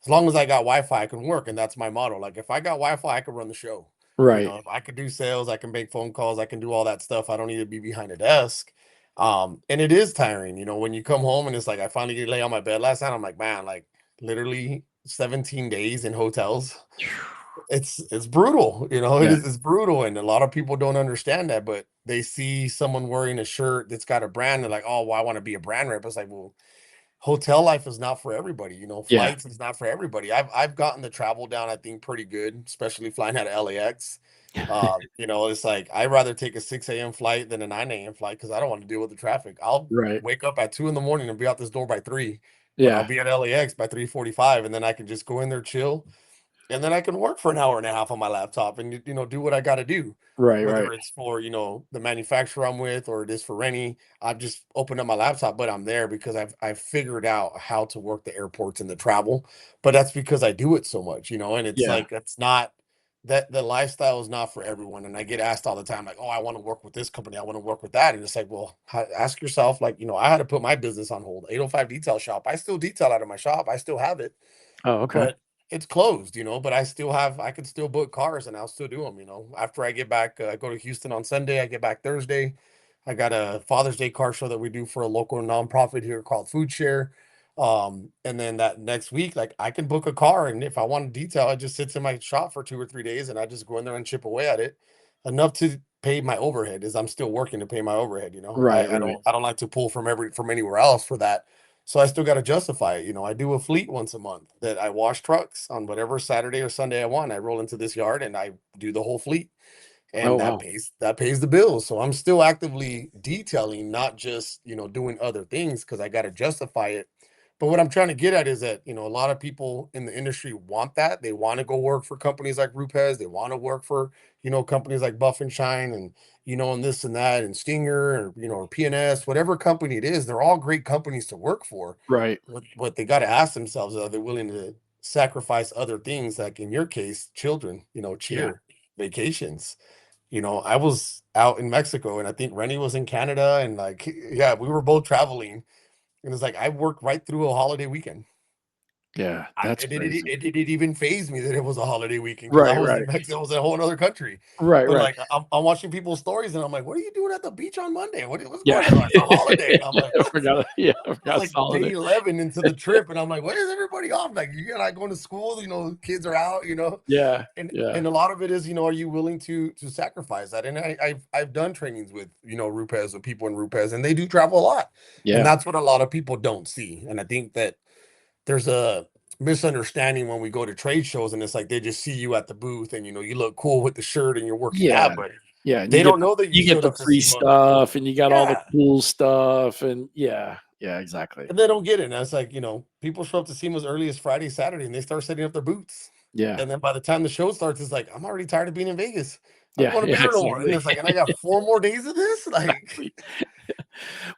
as long as I got Wi-Fi, I can work. And that's my motto. Like if I got Wi-Fi, I can run the show. You Right. know, if I could do sales, I can make phone calls, I can do all that stuff. I don't need to be behind a desk. And it is tiring, you know, when you come home and it's like I finally get lay on my bed last night. I'm like, man, like literally 17 days in hotels. It's brutal, you know, Yeah. it's brutal, and a lot of people don't understand that, but they see someone wearing a shirt that's got a brand, they're like, "Oh, well, I wanna be a brand rep." It's like, well, hotel life is not for everybody, you know, Yeah. flights is not for everybody. I've gotten the travel down, I think, pretty good, especially flying out of LAX. You know, it's like I'd rather take a 6 a.m. flight than a 9 a.m. flight because I don't want to deal with the traffic. I'll Right. wake up at 2 in the morning and be out this door by 3, but I'll Yeah. be at LAX by 3:45, and then I can just go in there, chill, and then I can work for an hour and a half on my laptop and you know do what I got to do, Right. Right. whether it's for you know the manufacturer I'm with or it is for Rennie. I've just opened up my laptop, but I'm there because I've figured out how to work the airports and the travel. But that's because I do it so much, you know. And it's Yeah. like it's not that the lifestyle is not for everyone. And I get asked all the time, like, "Oh, I want to work with this company. I want to work with that." And it's like, well, ask yourself, like, you know, I had to put my business on hold. 805 Detail Shop. I still detail out of my shop. I still have it, Oh, okay. but it's closed, you know, but I can still book cars and I'll still do them, you know. After I get back, I go to Houston on Sunday, I get back Thursday. I got a Father's Day car show that we do for a local nonprofit here called Food Share. And then that next week, like I can book a car and if I want to detail, it just sits in my shop for 2 or 3 days and I just go in there and chip away at it enough to pay my overhead as I'm still working to pay my overhead, you know. Right. Right. I don't like to pull from anywhere else for that. So I still got to justify it. I do a fleet once a month that I wash trucks on whatever Saturday or Sunday I want. I roll into this yard and I do the whole fleet, Oh, and that wow. pays the bills. So I'm still actively detailing, not just doing other things because I got to justify it. But what I'm trying to get at is that a lot of people in the industry want that. They want to go work for companies like Rupes. They want to work for companies like Buff and Shine, and this and that, and Stinger, or PNS, whatever company it is. They're all great companies to work for. Right. What they got to ask themselves, are they willing to sacrifice other things, like in your case, children, Yeah. cheer, vacations. I was out in Mexico, and I think Rennie was in Canada, and like, yeah, we were both traveling, and it's like I worked right through a holiday weekend. Yeah. That's crazy. It didn't even phase me that it was a holiday weekend because I Right. was Right. in Mexico, it was a whole other country. Right. But Right. like, I'm watching people's stories, and I'm like, "What are you doing at the beach on Monday? What's Yeah. going on?" They're like, "A holiday," and I'm Yeah. like, I "What?" forgot. Yeah. I It's forgot it's like a holiday. day 11 into the trip, and I'm like, "What is everybody off? Like, you're not going to school? Kids are out, Yeah. and Yeah. a lot of it is, are you willing to sacrifice that? And I've done trainings with Rupes, with people in Rupes, and they do travel a lot, and Yeah. that's what a lot of people don't see. And I think that there's a misunderstanding when we go to trade shows, and it's like they just see you at the booth, and you look cool with the shirt and you're working Yeah. out, but Yeah. And they don't know that you you get showed the up to free SEMA. stuff and you got all the Yeah. cool stuff. And yeah. Yeah. Exactly. And they don't get it. And it's like, people show up to SEMA as early as Friday, Saturday, and they start setting up their booths. Yeah. And then by the time the show starts, it's like, I'm already tired of being in Vegas. I don't Yeah. want to be Yeah. here no more. And Exactly. it's like, and I got 4 more days of this. Like, Exactly. and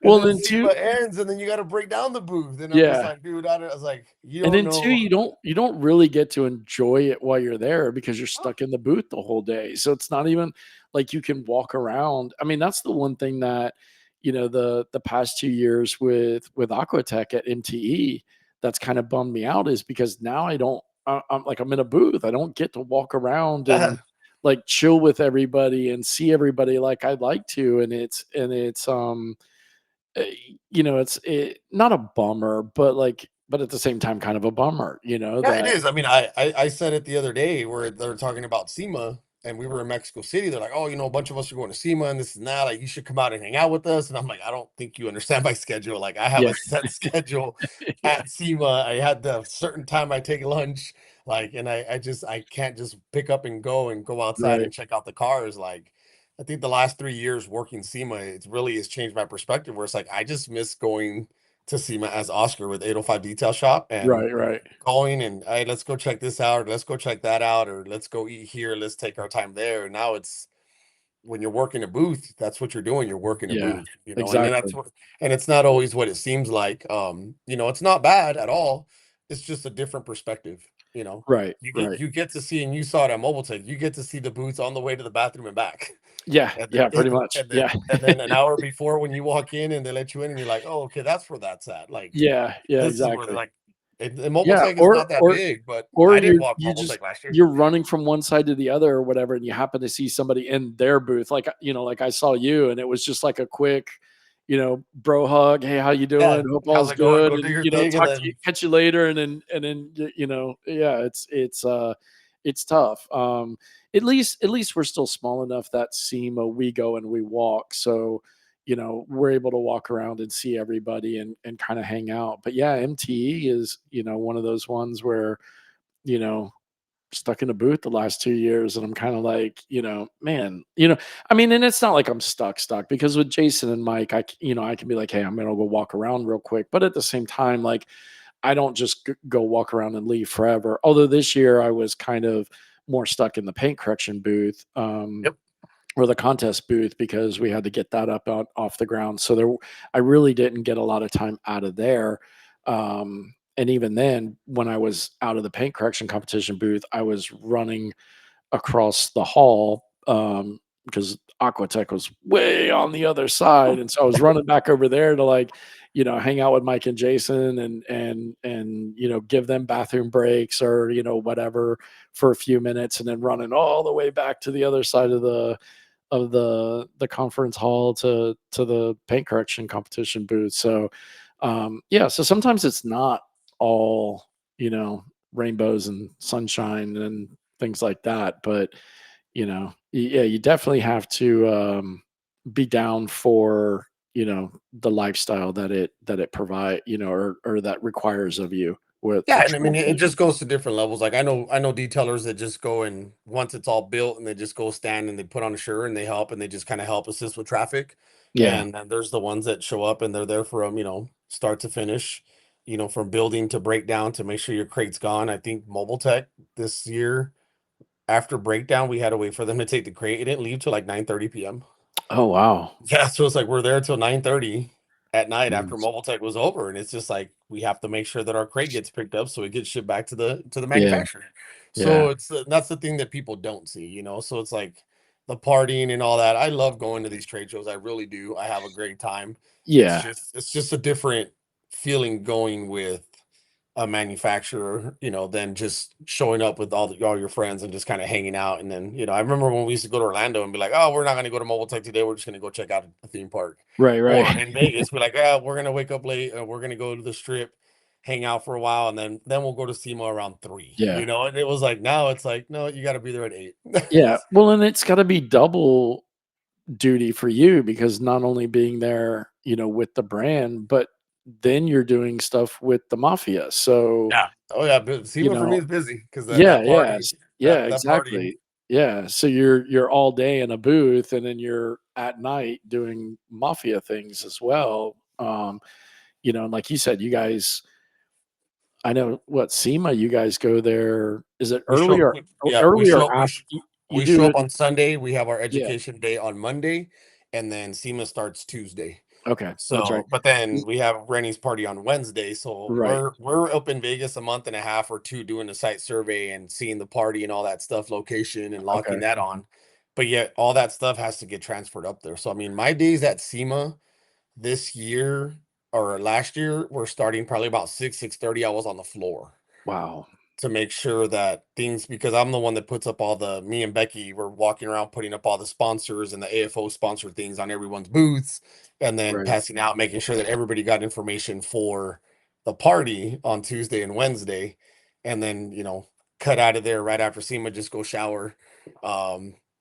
Well, then then SEMA too. ends, and then you got to break down the booth. And I'm just Yeah. like, dude, I was like, you And don't then too, know. you don't really get to enjoy it while you're there because you're Oh, stuck in the booth the whole day. So it's not even like you can walk around. I mean, that's the one thing that, the past 2 years with Aquatech at MTE that's kind of bummed me out is because now I'm in a booth. I don't get to walk around and like chill with everybody and see everybody like I'd like to. Uh, not a bummer, but at the same time, kind of a bummer, Yeah, it that is. I mean, I said it the other day where they're talking about SEMA, and we were in Mexico City. They're like, "Oh, a bunch of us are going to SEMA and this and that. Like, you should come out and hang out with us." And I'm like, "I don't think you understand my schedule. Like, I have yeah, a set schedule yeah, at SEMA. I had the certain time I take lunch, like, and I can't just pick up and go outside right, and check out the cars. Like, I think the last 3 years working SEMA, it really has changed my perspective. Where it's like I just miss going to SEMA as Oscar with 805 Detail Shop and right, right, going and, hey, let's go check this out, or let's go check that out, or let's go eat here, let's take our time there. And now it's, when you're working a booth, that's what you're doing. You're working a yeah, booth, and then that's exactly, what, and it's not always what it seems like. It's not bad at all. It's just a different perspective. right, You get right, you get to see, and you saw it at Mobile Tech, you get to see the booths on the way to the bathroom and back. yeah, And then yeah, pretty much, yeah, and then an hour before when you walk in and they let you in and you're like, oh, okay, that's where that's at. Like, yeah, yeah, this is where they're exactly, like, and Mobile yeah, Tech is not that big, but or I didn't you're walk you Mobile just Tech last year. you're running from one side to the other or whatever, and you happen to see somebody in their booth, like like I saw you, and it was just like a quick, bro hug. Hey, how you Yeah. doing? Hope How's all's it going? good, Go do and your thing. And talk to you, then, catch you later, and then yeah, it's tough. At least we're still small enough that SEMA we go and we walk, so we're able to walk around and see everybody and kind of hang out. But yeah, MTE is one of those ones where you know stuck in a booth the last 2 years, and I'm kind of like, man, I mean, and it's not like I'm stuck because with Jason and Mike, I can be like, hey, I'm gonna go walk around real quick, but at the same time, like, I don't just go walk around and leave forever. Although this year I was kind of more stuck in the paint correction booth, yep. or the contest booth, because we had to get that up out off the ground. So I really didn't get a lot of time out of there. And even then, when I was out of the paint correction competition booth, I was running across the hall, because Aquatech was way on the other side, and so I was running back over there to, like, hang out with Mike and Jason, and give them bathroom breaks, or whatever, for a few minutes, and then running all the way back to the other side of the conference hall to the paint correction competition booth. So yeah, so sometimes it's not all you know rainbows and sunshine and things like that, but yeah, you definitely have to be down for the lifestyle that it provide, or that requires of you with Yeah, the and I mean, it training. just goes to different levels. Like I know detailers that just go and once it's all built and they just go stand and they put on a shirt and they help and they just kind of help assist with traffic. Yeah. And then there's the ones that show up and they're there from, start to finish, from building to breakdown to make sure your crate's gone. I think Mobile Tech this year after breakdown, we had to wait for them to take the crate. It didn't leave till like 9:30 p.m. Oh, wow. Yeah, so it's like we're there till 9:30 at night after Jeez. Mobile Tech was over, and it's just like we have to make sure that our crate gets picked up so it gets shipped back to the Yeah. manufacturer. Yeah. So that's the thing that people don't see. So it's like the partying and all that. I love going to these trade shows. I really do. I have a great time. Yeah. It's just a different feeling going with a manufacturer, than just showing up with all your friends and just kind of hanging out. And then, I remember when we used to go to Orlando and be like, oh, we're not going to go to Mobile Tech today. We're just going to go check out a theme park. Right, Or right. in Vegas, we're like, oh, we're going to wake up late. We're going to go to the strip, hang out for a while, and then we'll go to SEMA around 3. Yeah. And it was like now it's like, no, you got to be there at 8. Yeah. Well, and it's got to be double duty for you, because not only being there, with the brand, but then you're doing stuff with the mafia. So, Yeah. Oh yeah, but you SEMA for me know, is busy because that yeah, that yeah, party, yeah, that party. exactly. Yeah. So you're all day in a booth, and then you're at night doing mafia things as well. And like you said, you guys, I know what SEMA, you guys go there. Is it We show up, earlier or yeah, early or after? You we do show up it? on Sunday. We have our Yeah. education day on Monday, and then SEMA starts Tuesday. Okay. That's right. So, but then we have Rennie's party on Wednesday. So Right. we're up in Vegas a month and a half or two doing the site survey and seeing the party and all that stuff, location and locking Okay. that on. But yet all that stuff has to get transferred up there. So I mean, my days at SEMA this year or last year were starting probably about 6:30. I was on the floor Wow. to make sure that things, because I'm the one that puts up all the me and Becky were walking around putting up all the sponsors and the AFO sponsored things on everyone's booths and then Right. passing out, making sure that everybody got information for the party on Tuesday and Wednesday. And then, cut out of there right after SEMA, just go shower.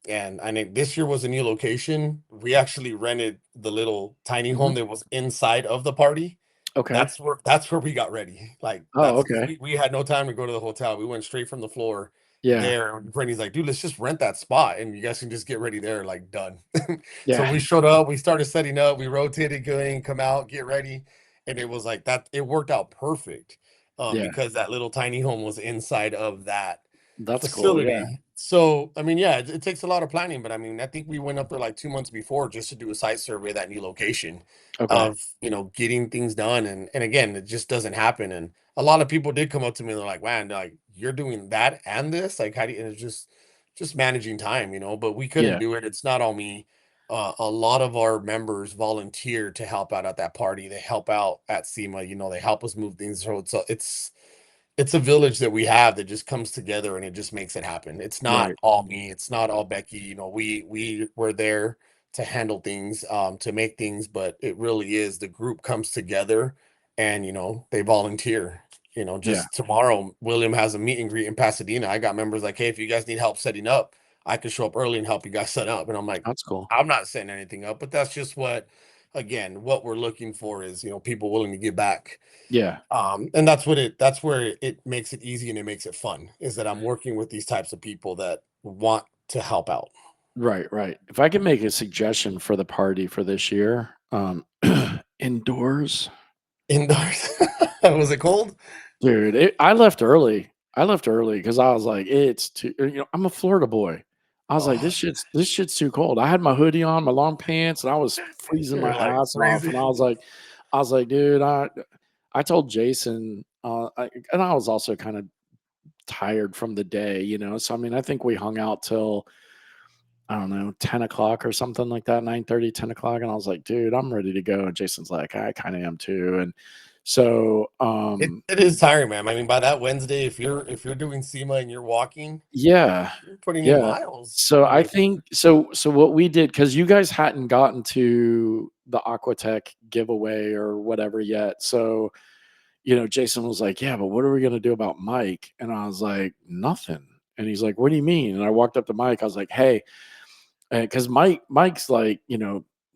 And I think this year was a new location. We actually rented the little tiny Mhm. home that was inside of the party. Okay. That's where we got ready. Like Oh, that's because okay. we had no time to go to the hotel. We went straight from the floor Yeah. there. And Brittany's like, dude, let's just rent that spot and you guys can just get ready there. Like done. So Yeah. we showed up, we started setting up, we rotated, go in, come out, get ready. And it was like that, it worked out perfect. Yeah. Because that little tiny home was inside of that That's cool. Yeah. facility. So, I mean, yeah, it takes a lot of planning, but I mean, I think we went up there like 2 months before just to do a site survey of that new location Okay. of, getting things done. And again, it just doesn't happen. And a lot of people did come up to me and they're like, man, like you're doing that and this, like, how do you, and it's just managing time, but we couldn't Yeah. do it. It's not all me. A lot of our members volunteer to help out at that party. They help out at SEMA, they help us move things. So it's a village that we have that just comes together and it just makes it happen. It's not Right. all me. It's not all Becky. We were there to handle things, to make things, but it really is the group comes together and they volunteer. Yeah. Just tomorrow, William has a meet and greet in Pasadena. I got members like, hey, if you guys need help setting up, I could show up early and help you guys set up. And I'm like, That's cool. I'm not setting anything up, but that's just what we're looking for is, people willing to give back. Yeah. And that's where it makes it easy and it makes it fun is that I'm working with these types of people that want to help out. Right. Right. If I could make a suggestion for the party for this year, indoors, Indoors. Was it cold? dude. I left early. I left early because I was like, it's too. I'm a Florida boy. I was like, Oh, this shit's too cold. I had my hoodie on, my long pants, and I was freezing my you're like ass off. And crazy. I was like, dude, I told Jason, and I was also kind of tired from the day. So I mean, I think we hung out till, I don't know, 10 o'clock or something like that, 9:30, 10 o'clock. And I was like, dude, I'm ready to go. And Jason's like, I kind of am too. And so, It is tiring, man. I mean, by that Wednesday, if you're doing SEMA and you're walking, yeah, you're putting in yeah. miles. So I I mean, think, so what we did, because you guys hadn't gotten to the Aquatech giveaway or whatever yet. So, Jason was like, yeah, but what are we going to do about Mike? And I was like, nothing. And he's like, what do you mean? And I walked up to Mike. I was like, hey, because Mike's like,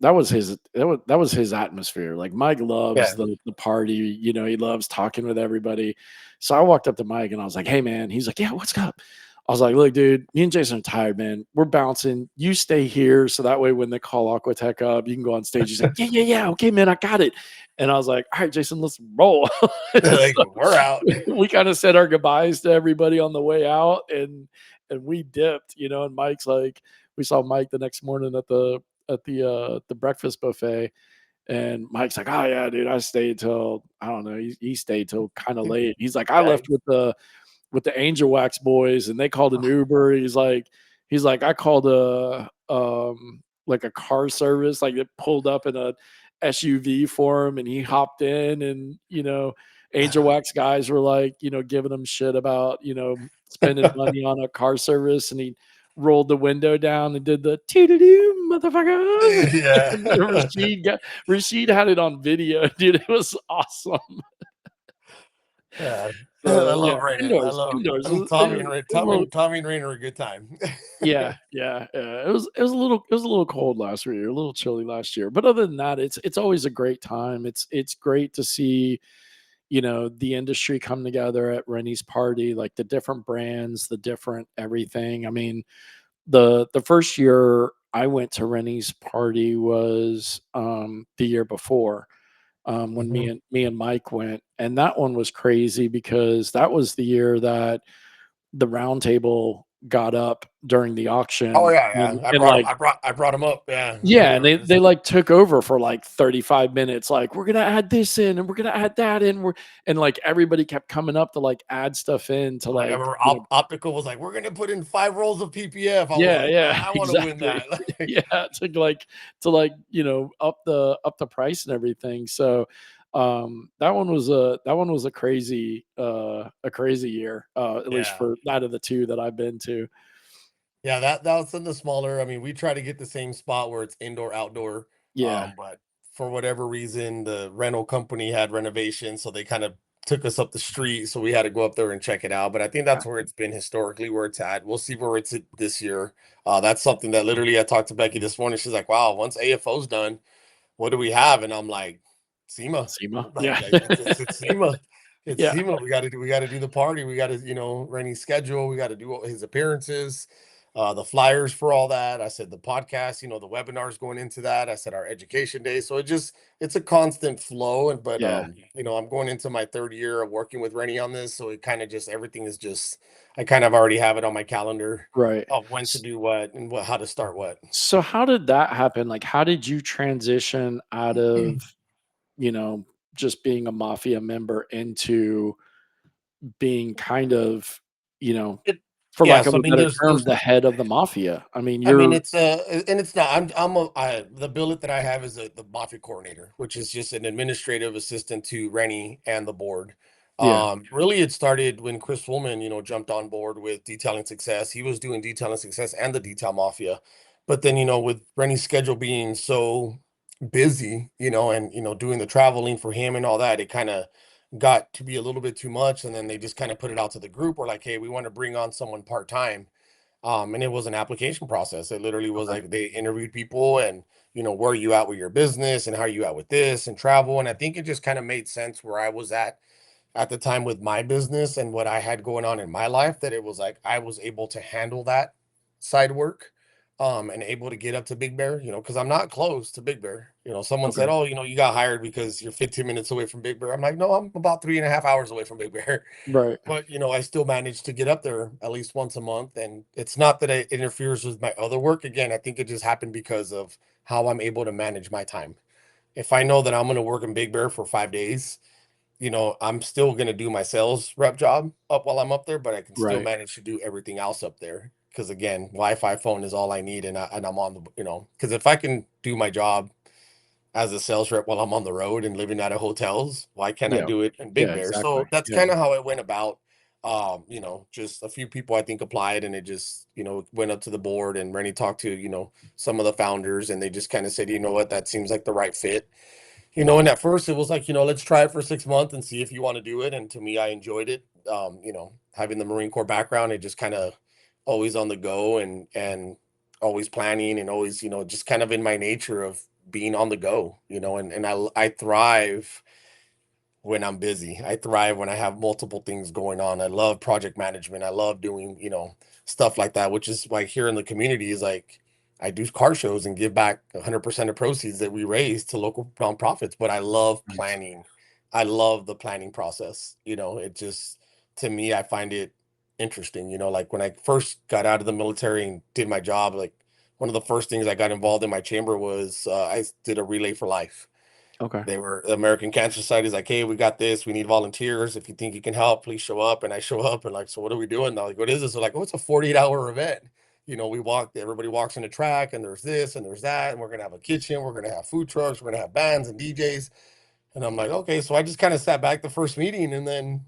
that was his atmosphere. Like Mike loves Yeah. the party, you know, he loves talking with everybody. So I walked up to Mike and I was like, "Hey man," he's like, "Yeah, what's up?" I was like, "Look, dude, me and Jason are tired, man. We're bouncing. You stay here so that way when they call Aquatech up, you can go on stage." He's like, "Yeah, yeah, yeah, okay, man, I got it." And I was like, "All right, Jason, let's roll." Like, So we're out. we kind of said our goodbyes to everybody on the way out, and we dipped, you know. And Mike's like, we saw Mike the next morning at the breakfast buffet, and Mike's like, "Oh yeah, dude, I stayed till I don't know." He stayed till kind of late. He's like, "I Yeah. left with the Angel Wax boys, and they called an Uber." He's like, "I called a like a car service, like it pulled up in a SUV for him, and he hopped in, and you know." Angel Wax guys were like, you know, giving him shit about, you know, spending money on a car service, and he rolled the window down and did the "doo motherfucker." Yeah. And Rashid had it on video, dude. It was awesome. Yeah. I So yeah, love Rainer. I indoors, love indoors. Tommy and Ray. It was a little, Tommy and Rainer are a good time. yeah, yeah, yeah. It was a little cold last year, a little chilly last year. But other than that, it's always a great time. It's great to see, you know, the industry come together at Rennie's party, like the different brands, the different everything. I mean, the first year I went to Rennie's party was the year before, when Mhm. me and Mike went, and that one was crazy because that was the year that the round table got up during the Oh auction, yeah, yeah. and like I brought him up. Yeah. yeah, They and were they just like took over for like 35 minutes, like, "We're gonna add this in, and we're gonna add that in." And like everybody kept coming up to like add stuff in to like I like, remember you know. Optical was like, we're gonna put in 5 rolls of PPF. I was Yeah, like, yeah, I want to win exactly. that. Like, Yeah, to like, you know, up the price and everything. So that one was a crazy year, at least yeah. for out of the two that I've been to. Yeah, that was in the smaller. I mean, we try to get the same spot where it's indoor, outdoor. Yeah, But for whatever reason, the rental company had renovations, so they kind of took us up the street. So we had to go up there and check it out. But I think yeah, that's where it's been historically, where it's at. We'll see where it's at this year. That's something that literally I talked to Becky this morning. She's like, "Wow, once AFO's done, what do we have?" And I'm like, SEMA. SEMA. Like Yeah. it's SEMA. It's Yeah, SEMA. We gotta do the party. We gotta, Rennie's schedule. We gotta do all his appearances, the flyers for all that. I said the podcast, the webinars going into that. I said our education day. So it's a constant flow. And but yeah, I'm going into my third year of working with Rennie on this. So it kind of just everything is just I kind of already have it on my calendar right. of when to do what and how to start what. So how did that happen? Like, how did you transition out of, you know, just being a mafia member into being kind of, you know, It, for yeah, lack of so I a mean, better there's term, the head of the mafia? I mean, I mean, you're it's and it's not. The billet that I have is the mafia coordinator, which is just an administrative assistant to Rennie and the board. yeah, Really, it started when Chris Woolman, jumped on board with Detailing Success. He was doing Detailing Success and the Detail Mafia, but then with Rennie's schedule being so busy, and doing the traveling for him and all that, it kind of got to be a little bit too much. And then they just kind of put it out to the group. We're like, hey, we want to bring on someone part time, and it was an application process. It literally was okay, like they interviewed people and, where are you at with your business and how are you at with this and travel. And I think it just kind of made sense where I was at the time with my business and what I had going on in my life, that it was like I was able to handle that side work, and able to get up to Big Bear, because I'm not close to Big Bear. Someone okay, said, oh, you got hired because you're 15 minutes away from Big Bear. I'm like, no, I'm about 3.5 hours away from Big Bear. right, But, I still manage to get up there at least once a month. And it's not that it interferes with my other work. Again, I think it just happened because of how I'm able to manage my time. If I know that I'm going to work in Big Bear for 5 days, I'm still going to do my sales rep job up while I'm up there, but I can still right, manage to do everything else up there. Because again, Wi-Fi phone is all I need. And I'm on the, because if I can do my job as a sales rep while I'm on the road and living out of hotels, why can't I yeah, do it in Big yeah, Bear? exactly, So that's yeah, kind of how it went about. Just a few people I think applied, and it just, went up to the board, and Rennie talked to, some of the founders, and they just kind of said, you know what, that seems like the right fit. And at first it was like, let's try it for 6 months and see if you want to do it. And to me, I enjoyed it. Having the Marine Corps background, it just kind of always on the go and always planning and always, just kind of in my nature of being on the go, and I thrive when I'm busy. I thrive when I have multiple things going on. I love project management. I love doing, stuff like that, which is why here in the community is like I do car shows and give back 100% of proceeds that we raise to local nonprofits. But I love Nice. planning. I love the planning process. It just, to me, I find it interesting. Like when I first got out of the military and did my job, like one of the first things I got involved in my chamber was I did a relay for life. Okay. They were the American Cancer Society is like, hey, we got this. We need volunteers. If you think you can help, please show up. And I show up and like, so what are we doing? They're like, what is this? They're like, oh, it's a 48-hour event. We walk, everybody walks in the track and there's this and there's that. And we're going to have a kitchen. We're going to have food trucks. We're going to have bands and DJs. And I'm like, okay. So I just kind of sat back the first meeting and then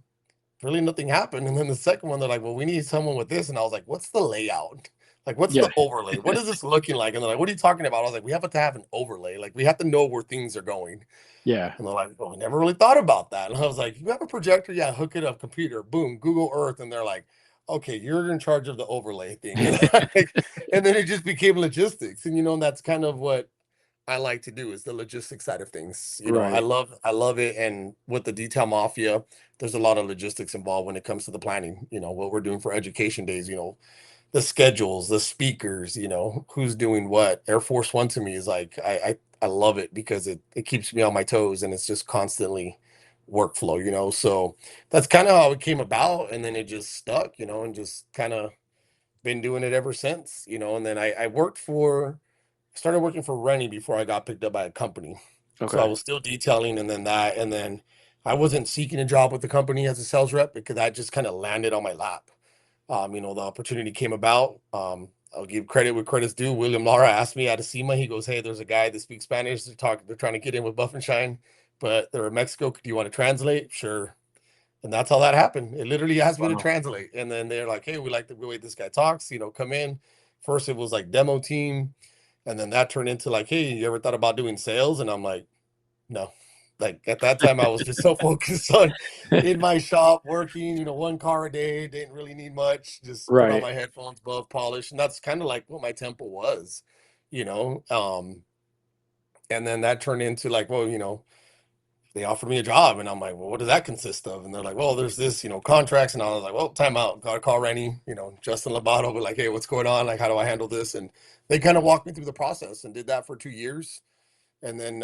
really nothing happened. And then the second one, they're like, well, we need someone with this. And I was like, what's the layout? Like, what's Yeah. the overlay? What is this looking like? And they're like, what are you talking about? I was like, we have to have an overlay. Like, we have to know where things are going. Yeah. And they're like, well, we never really thought about that. And I was like, you have a projector? Yeah, hook it up, computer, boom, Google Earth. And they're like, okay, you're in charge of the overlay thing. And then it just became logistics. And that's kind of what I like to do is the logistics side of things. I Right. love it. And with the Detail Mafia, there's a lot of logistics involved when it comes to the planning, what we're doing for education days, the schedules, the speakers, who's doing what. Air Force One to me is like I love it because it keeps me on my toes and it's just constantly workflow. So that's kind of how it came about, and then it just stuck, and just kind of been doing it ever since. And then I started working for Rennie before I got picked up by a company. So I Okay. was still detailing and then that, and then I wasn't seeking a job with the company as a sales rep because that just kind of landed on my lap. The opportunity came about. I'll give credit where credit's due. William Lara asked me out of SEMA. He goes, hey, there's a guy that speaks Spanish. They're trying to get in with Buff and Shine, but they're in Mexico. Do you want to translate? Sure. And that's how that happened. It literally asked me to Wow. translate. And then they're like, hey, we like the way this guy talks, come in. First, it was like demo team. And then that turned into like, hey, you ever thought about doing sales? And I'm like, no. Like at that time, I was just so focused on in my shop working, one car a day, didn't really need much, just put on Right. my headphones, above polish. And that's kind of like what my tempo was, you know. And then that turned into like, well, they offered me a job and I'm like, well, what does that consist of? And they're like, well, there's this, contracts. And I was like, well, time out. Got to call Rennie, Justin Labato, but like, hey, what's going on? Like, how do I handle this? And they kind of walked me through the process and did that for 2 years. And then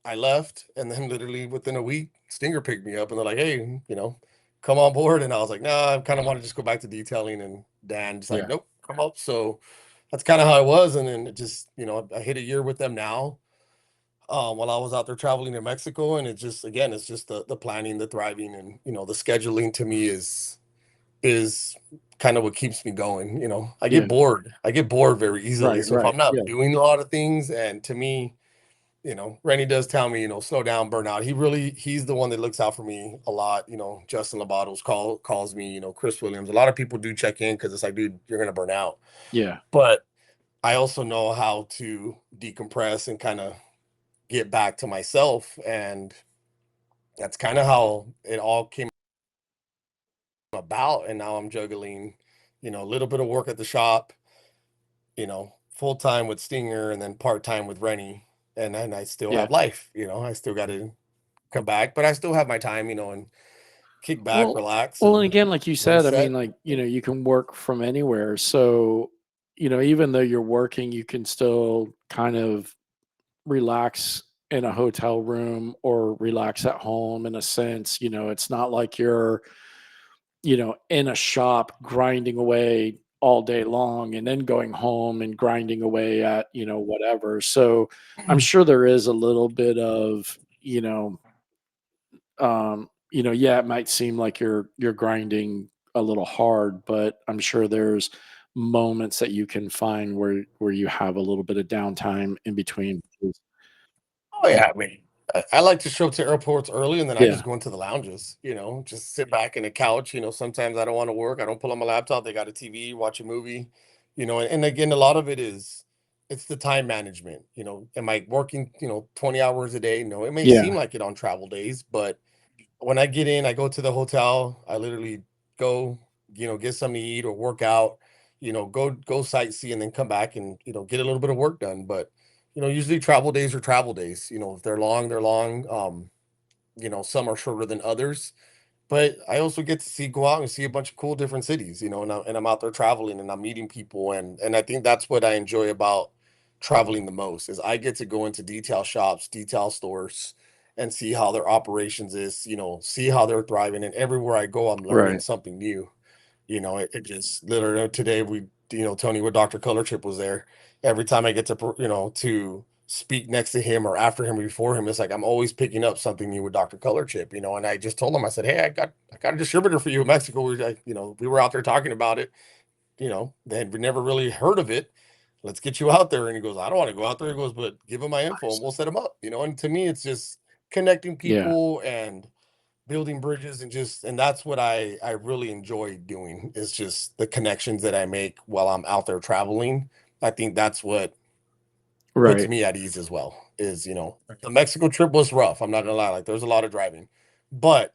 I left. And then literally within a week, Stinger picked me up and they're like, hey, come on board. And I was like, nah, I kind of want to just go back to detailing. And Dan just like, Yeah. nope, come up. So that's kind of how it was. And then it just, I hit a year with them now, while I was out there traveling in Mexico. And it's just, again, it's just the planning, the thriving, and the scheduling to me is kind of what keeps me going. I Yeah. get bored. I get bored very easily. Right. So if Right. I'm not Yeah. doing a lot of things, and to me, Rennie does tell me, slow down, burn out. He's the one that looks out for me a lot. Justin Labato's calls me, Chris Williams. A lot of people do check in because it's like, dude, you're gonna burn out. Yeah. But I also know how to decompress and kind of get back to myself. And that's kind of how it all came about. And now I'm juggling, a little bit of work at the shop, full time with Stinger and then part time with Rennie. And then I still Yeah. have life, I still got to come back, but I still have my time, and kick back, Well, relax, well, and and again, like you said, I mean, reset. like, you can work from anywhere. So, even though you're working, you can still kind of relax in a hotel room or relax at home in a sense. It's not like you're, in a shop grinding away all day long and then going home and grinding away at, whatever. So I'm sure there is a little bit of, yeah, it might seem like you're grinding a little hard, but I'm sure there's moments that you can find where you have a little bit of downtime in between. Oh yeah, I mean, I like to show up to airports early, and then I Yeah, just go into the lounges. Just sit back in the couch. Sometimes I don't want to work. I don't pull on my laptop. They got a TV, watch a movie. And again, a lot of it is it's the time management. Am I working 20 hours a day? No, it may yeah, seem like it on travel days, but when I get in, I go to the hotel. I literally go, get something to eat or work out. Go sightsee and then come back and get a little bit of work done. But Usually travel days are travel days. If they're long, they're long. Some are shorter than others. But I also get to go out and see a bunch of cool different cities, and I'm out there traveling and I'm meeting people, and I think that's what I enjoy about traveling the most is I get to go into detail shops, detail stores, and see how their operations is, see how they're thriving, and everywhere I go, I'm learning Right. something new. It just literally today Tony with Dr. Color Chip was there. Every time I get to, to speak next to him or after him or before him, it's like I'm always picking up something new with Dr. Color Chip, and I just told him, I said, hey, I got a distributor for you in Mexico. We were out there talking about it, they had never really heard of it. Let's get you out there. And he goes, I don't want to go out there. He goes, but give him my info and Nice. we'll set him up, and to me, it's just connecting Yeah. people and building bridges and that's what I really enjoy doing is just the connections that I make while I'm out there traveling. I think that's what puts Right. me at ease as well is, the Mexico trip was rough. I'm not gonna lie. Like there's a lot of driving, but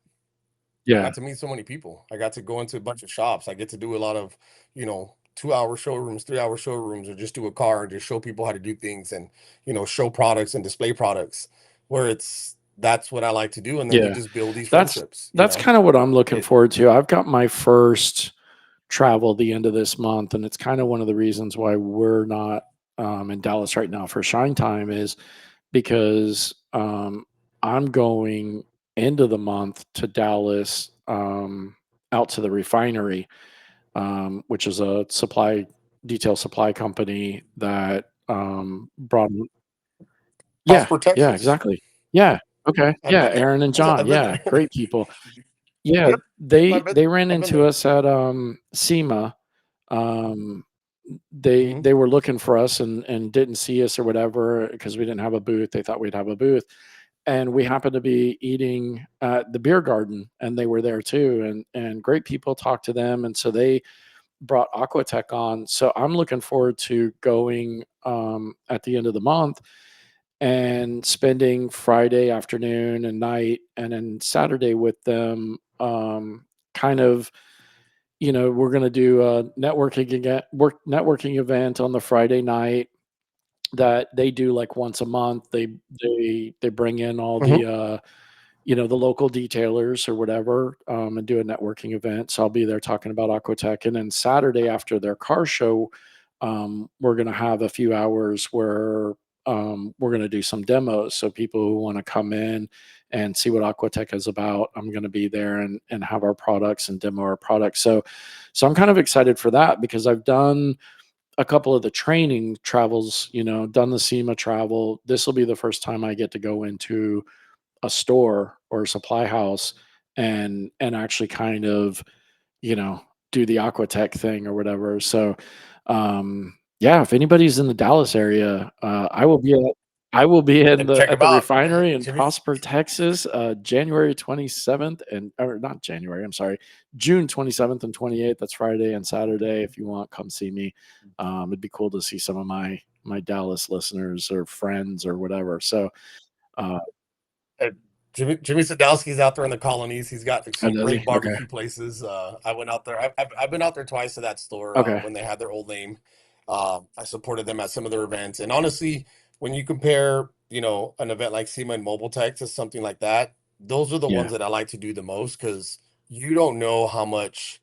I Yeah. got to meet so many people. I got to go into a bunch of shops. I get to do a lot of, 2-hour showrooms, 3-hour showrooms, or just do a car and just show people how to do things and, show products and display products where that's what I like to do. And then you Yeah. just build these That's friendships, that's kind of what I'm looking it, forward to. I've got my first travel the end of this month, and it's kind of one of the reasons why we're not in Dallas right now for Shine Time is because I'm going end of the month to Dallas, out to the refinery, which is a detail supply company that brought. Yeah, Prosper, yeah, Texas. exactly. Yeah, okay, I've yeah, been there. Aaron and John, I've been yeah, there. great people. Yeah, Yep. they I've been they ran I've been into there. us at SEMA. Um, Hmm. they were looking for us and didn't see us or whatever because we didn't have a booth. They thought we'd have a booth, and we happened to be eating at the beer garden, and they were there too. And great people talked to them, and so they brought Aquatech on. So I'm looking forward to going at the end of the month and spending Friday afternoon and night and then Saturday with them. Kind of, we're going to do a networking event on the Friday night that they do like once a month. They bring in all Hmm. the local detailers or whatever, and do a networking event. So I'll be there talking about Aquatech. And then Saturday after their car show, we're going to have a few hours where we're going to do some demos. So people who want to come in and see what Aquatech is about, I'm going to be there and have our products and demo our products. So I'm kind of excited for that because I've done a couple of the training travels, done the SEMA travel. This will be the first time I get to go into a store or a supply house and actually kind of, you know, do the Aquatech thing or whatever. So yeah, if anybody's in the Dallas area, I will be in And the check at them the out. refinery in Jimmy. Prosper, Texas, January 27th and or not January, I'm sorry, June 27th and 28th. That's Friday and Saturday. If you want, come see me. It'd be cool to see some of my Dallas listeners or friends or whatever. So uh, Uh, Jimmy Sadowski's out there in the colonies. He's got oh, some does he? great Okay. barbecue places. I went out there. I've been out there twice to that store Okay. when they had their old name. I supported them at some of their events. And honestly, when you compare, an event like SEMA and Mobile Tech to something like that, those are the Yeah. ones that I like to do the most because you don't know how much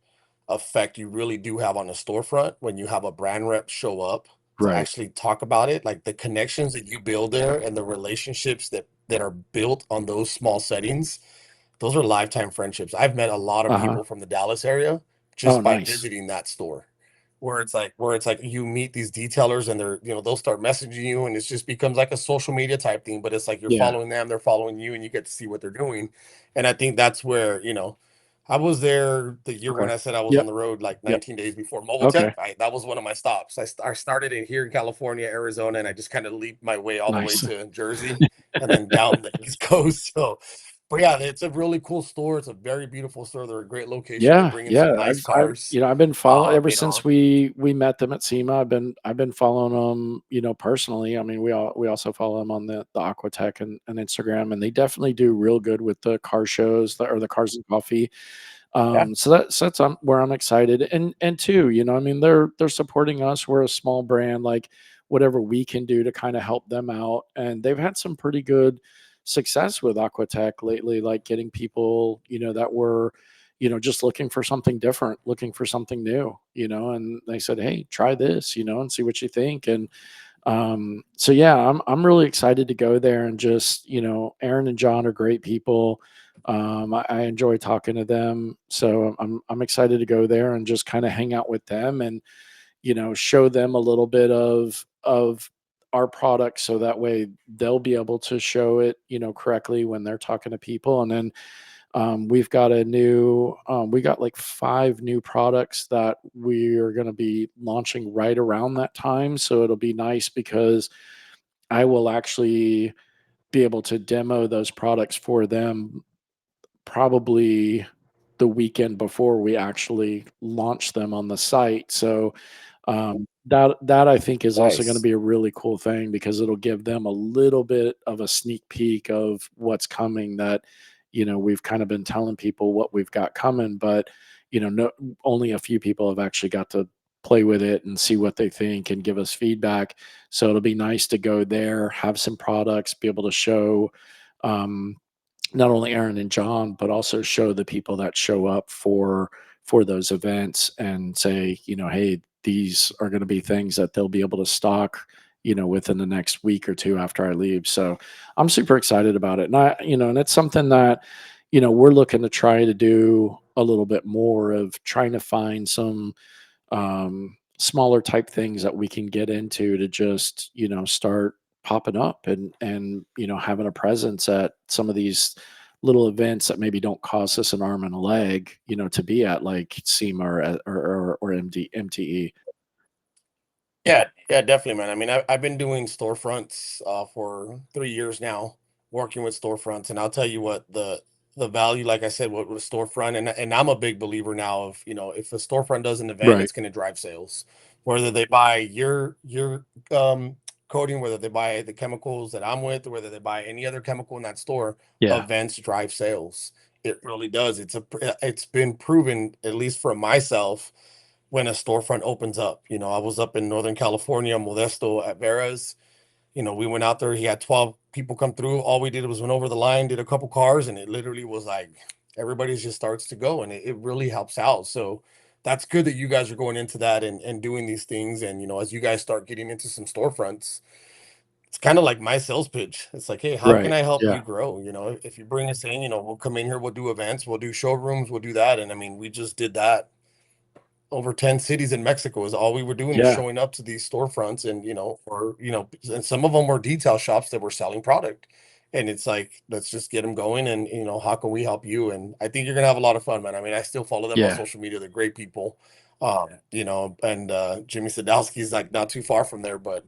effect you really do have on the storefront when you have a brand rep show up to Right. actually talk about it, like the connections that you build there and the relationships that are built on those small settings. Those are lifetime friendships. I've met a lot of Uh-huh. people from the Dallas area Oh, just by nice. visiting that store. Where it's like you meet these detailers and they'll start messaging you and it just becomes like a social media type thing, but it's like you're Yeah. following them, they're following you, and you get to see what they're doing. And I think that's where, I was there the year when Okay. I said I was on Yep. the road like Yep. 19 days before Mobile Okay. Tech. That was one of my stops. I started in here in California, Arizona, and I just kind of leaped my way all the way Nice. to Jersey and then down the East Coast. So, but yeah, it's a really cool store. It's a very beautiful store. They're a great location. They Yeah, bring in yeah. some nice cars. I've been following ever You since know, we met them at SEMA. I've been following them, personally. I mean, we also follow them on the Aquatech and Instagram, and they definitely do real good with the car shows or the Cars and Coffee. Yeah. So that's where I'm excited, and two, I mean, they're supporting us. We're a small brand, like whatever we can do to kind of help them out, and they've had some pretty good success with Aquatech lately, like getting people, that were, just looking for something different, looking for something new, and they said, hey, try this, and see what you think. And so yeah, I'm really excited to go there and just, Aaron and John are great people. I enjoy talking to them, so I'm excited to go there and just kind of hang out with them and, show them a little bit of our product, so that way they'll be able to show it, correctly when they're talking to people. And then we got like 5 new products that we are going to be launching right around that time. So it'll be nice because I will actually be able to demo those products for them probably the weekend before we actually launch them on the site. So that I think is also going to Nice. be a really cool thing, because it'll give them a little bit of a sneak peek of what's coming. That we've kind of been telling people what we've got coming, but no, only a few people have actually got to play with it and see what they think and give us feedback. So it'll be nice to go there, have some products, be able to show. Um, Not only Aaron and John, but also show the people that show up for those events and say, hey, these are going to be things that they'll be able to stock, within the next week or two after I leave. So I'm super excited about it. And it's something that, we're looking to try to do a little bit more of, trying to find some smaller type things that we can get into to just, start popping up and having a presence at some of these little events that maybe don't cost us an arm and a leg, to be at, like SEMA or MTE. Yeah, yeah, definitely, man. I mean, I've been doing storefronts for 3 years now, working with storefronts, and I'll tell you what, the value, like I said, with storefront, and I'm a big believer now of, if a storefront does an event, Right. it's going to drive sales, whether they buy your coating, whether they buy the chemicals that I'm with, or whether they buy any other chemical in that store. Yeah. Events drive sales. It really does. It's been proven, at least for myself, when a storefront opens up. I was up in Northern California, Modesto at Vera's. We went out there. He had 12 people come through. All we did was went over the line, did a couple cars, and it literally was like everybody's just starts to go, and it really helps out. So that's good that you guys are going into that and doing these things. And as you guys start getting into some storefronts, it's kind of like my sales pitch. It's like, hey, how can Right. I help Yeah. you grow? If you bring us in, we'll come in here, we'll do events, we'll do showrooms, we'll do that. And I mean, we just did that over 10 cities in Mexico. Is all we were doing, was Yeah. showing up to these storefronts, and and some of them were detail shops that were selling product. And it's like, let's just get them going, and how can we help you? And I think you're gonna have a lot of fun, man. I mean, I still follow them on Yeah. social media. They're great people. And Jimmy Sadowski's like not too far from there, but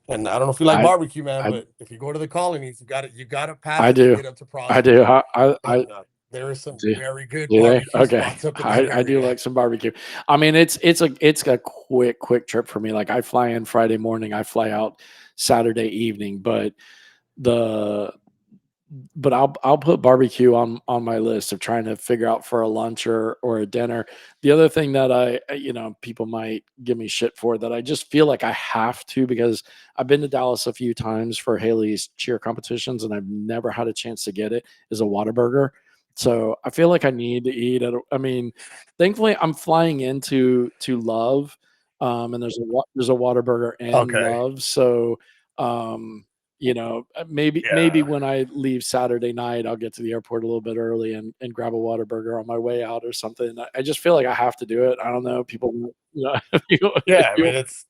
and I don't know if you like I barbecue, man, I but if you go to the colonies, you gotta pass I it to do. get up to I do. Prosper. I And there is some do. very good Do they? barbecue Okay. spots up in that I do area. like some barbecue. I mean, it's a quick trip for me. Like, I fly in Friday morning, I fly out Saturday evening, the but I'll put barbecue on my list of trying to figure out for a lunch or a dinner. The other thing that people might give me shit for, that I just feel like I have to, because I've been to Dallas a few times for Haley's cheer competitions and I've never had a chance to get it, is a Whataburger. So I feel like I need to eat at I mean, thankfully I'm flying into to Love, and there's a Whataburger in Okay. Love. So maybe Yeah. when I leave Saturday night, I'll get to the airport a little bit early and grab a Whataburger on my way out or something. I just feel like I have to do it. I don't know. People, if Yeah, I you mean, it's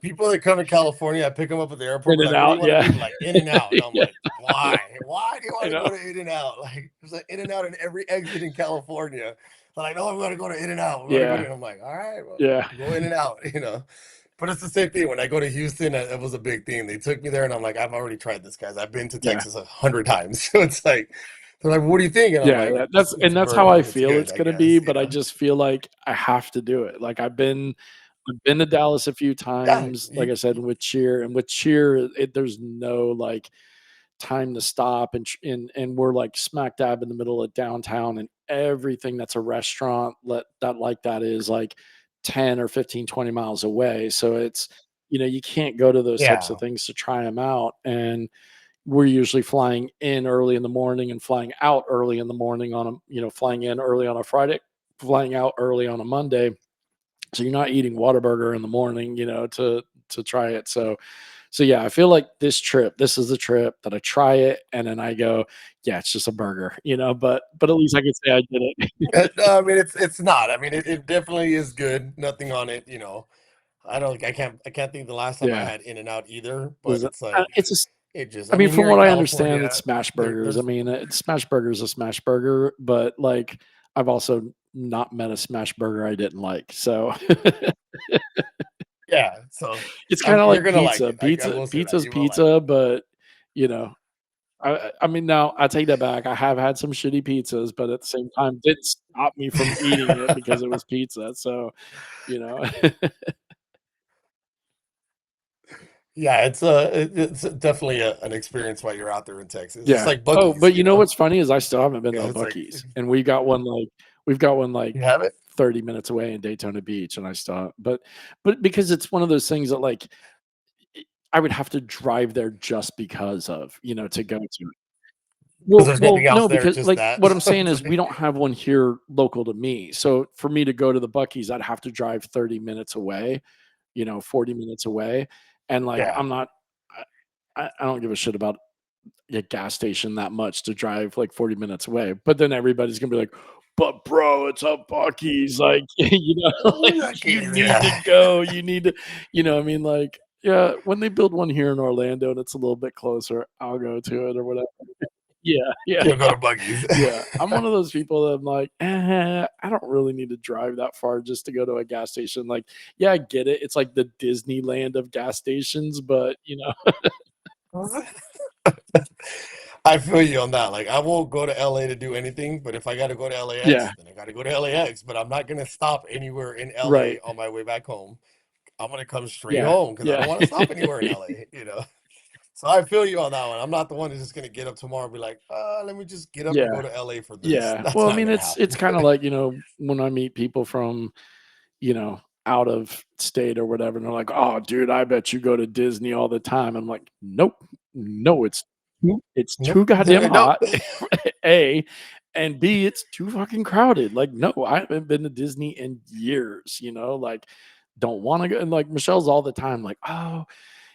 people that come to California, I pick them up at the airport, in be and like, "What do out, you wanna yeah. do?" Like, "In-N-Out." And I'm Yeah, like, "Why? Why do you I wanna know. go to In-N-Out?" Like, there's an In-N-Out in every exit in California. They're like, "No, we gotta go to In-N-Out. We gotta go to," Yeah, and I'm like, "Alright, well, yeah, go In-N-Out," But it's the same thing. When I go to Houston, it was a big thing. They took me there, and I'm like, "I've already tried this, guys. I've been to yeah, Texas 100 times." So it's like, they're like, "What do you think?" And I'm yeah. like, That's It's and that's how I burger. It's feel good, it's I gonna be, guess," but I just feel like I have to do it. Like, I've been to Dallas a few Yeah, times, like you I said, with cheer, there's no like time to stop, and we're like smack dab in the middle of downtown, and everything that's a restaurant that is like 10 or 15, 20 miles away. So it's, you can't go to those types of Yeah. things to try them out. And we're usually flying in early in the morning and flying out early in the morning on a, flying in early on a Friday, flying out early on a Monday. So you're not eating Whataburger in the morning, to try it. So yeah, I feel like this is the trip that I try it and then I go, yeah, it's just a burger, but at least I can say I did it. No, I mean it's not. I mean it definitely is good. Nothing on it, you know. I can't think the last time I Yeah. had In and Out either, but Was it, it's like it's a it just I I mean, mean from here in what I understand, it's California, smash burgers. I there's mean, smash burger is a smash burger, but like I've also not met a smash burger I didn't like. So yeah, so it's kind of you're like gonna like pizza. it. I Pizza will say that pizza's you will like pizza, it. but you know, I mean, now I take that back. I have had some shitty pizzas, but at the same time, didn't stop me from eating it because it was pizza. So, you know, Yeah, it's definitely an experience while you're out there in Texas. It's yeah. like Oh, Bucky's, but you you know know. what's funny is I still haven't been Yeah, to it's like Bucky's, and we've got one like you have it. 30 minutes away in Daytona Beach, and I still, but because it's one of those things that like I would have to drive there just because of, to go to it. 'Cause Well there's nothing well, else no, there, because, just like, that. what I'm saying It's is we like don't have one here local to me, so for me to go to the Buc-ee's, I'd have to drive 30 minutes away, 40 minutes away, and, like, yeah. I don't give a shit about a gas station that much to drive, like, 40 minutes away, but then everybody's gonna be like, "But bro, it's a Buc-ee's," like, like, "You need to Yeah. go, you need to," I mean, like, yeah, when they build one here in Orlando and it's a little bit closer, I'll go to it or whatever. Yeah, yeah. You'll go to Bucky's. Yeah, I'm one of those people that I'm like, I don't really need to drive that far just to go to a gas station. Like, yeah, I get it. It's like the Disneyland of gas stations, but I feel you on that. Like, I won't go to LA to do anything, but if I gotta go to yeah, LAX, then I gotta go to LAX, but I'm not gonna stop anywhere in LA right. on my way back home. I'm gonna come straight Yeah, home because I yeah, don't wanna stop anywhere in LA, you know? So I feel you on that one. I'm not the one who's just gonna get up tomorrow and be like, let me just get up and go yeah, to LA for this." yeah. That's Well, I not mean, gonna it's happen. kind of like when I meet people from out of state or whatever, and they're like, "Oh, dude, I bet you go to Disney all the time." I'm like, "Nope, no, it's Nope. too goddamn Nope. hot." A, and B, it's too fucking crowded. Like, no, I haven't been to Disney in years. Like, don't want to go. And like Michelle's all the time, like, "Oh,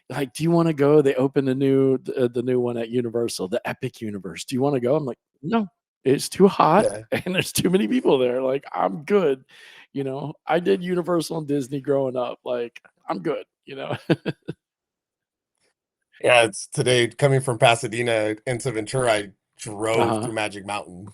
like, do you want to go? They opened the new one at Universal, the Epic Universe. Do you want to go?" I'm like, "No, it's too hot Yeah. and there's too many people there. Like, I'm good." I did Universal and Disney growing up. Like, I'm good. Yeah, it's today coming from Pasadena into Ventura, I drove Uh-huh. through Magic Mountain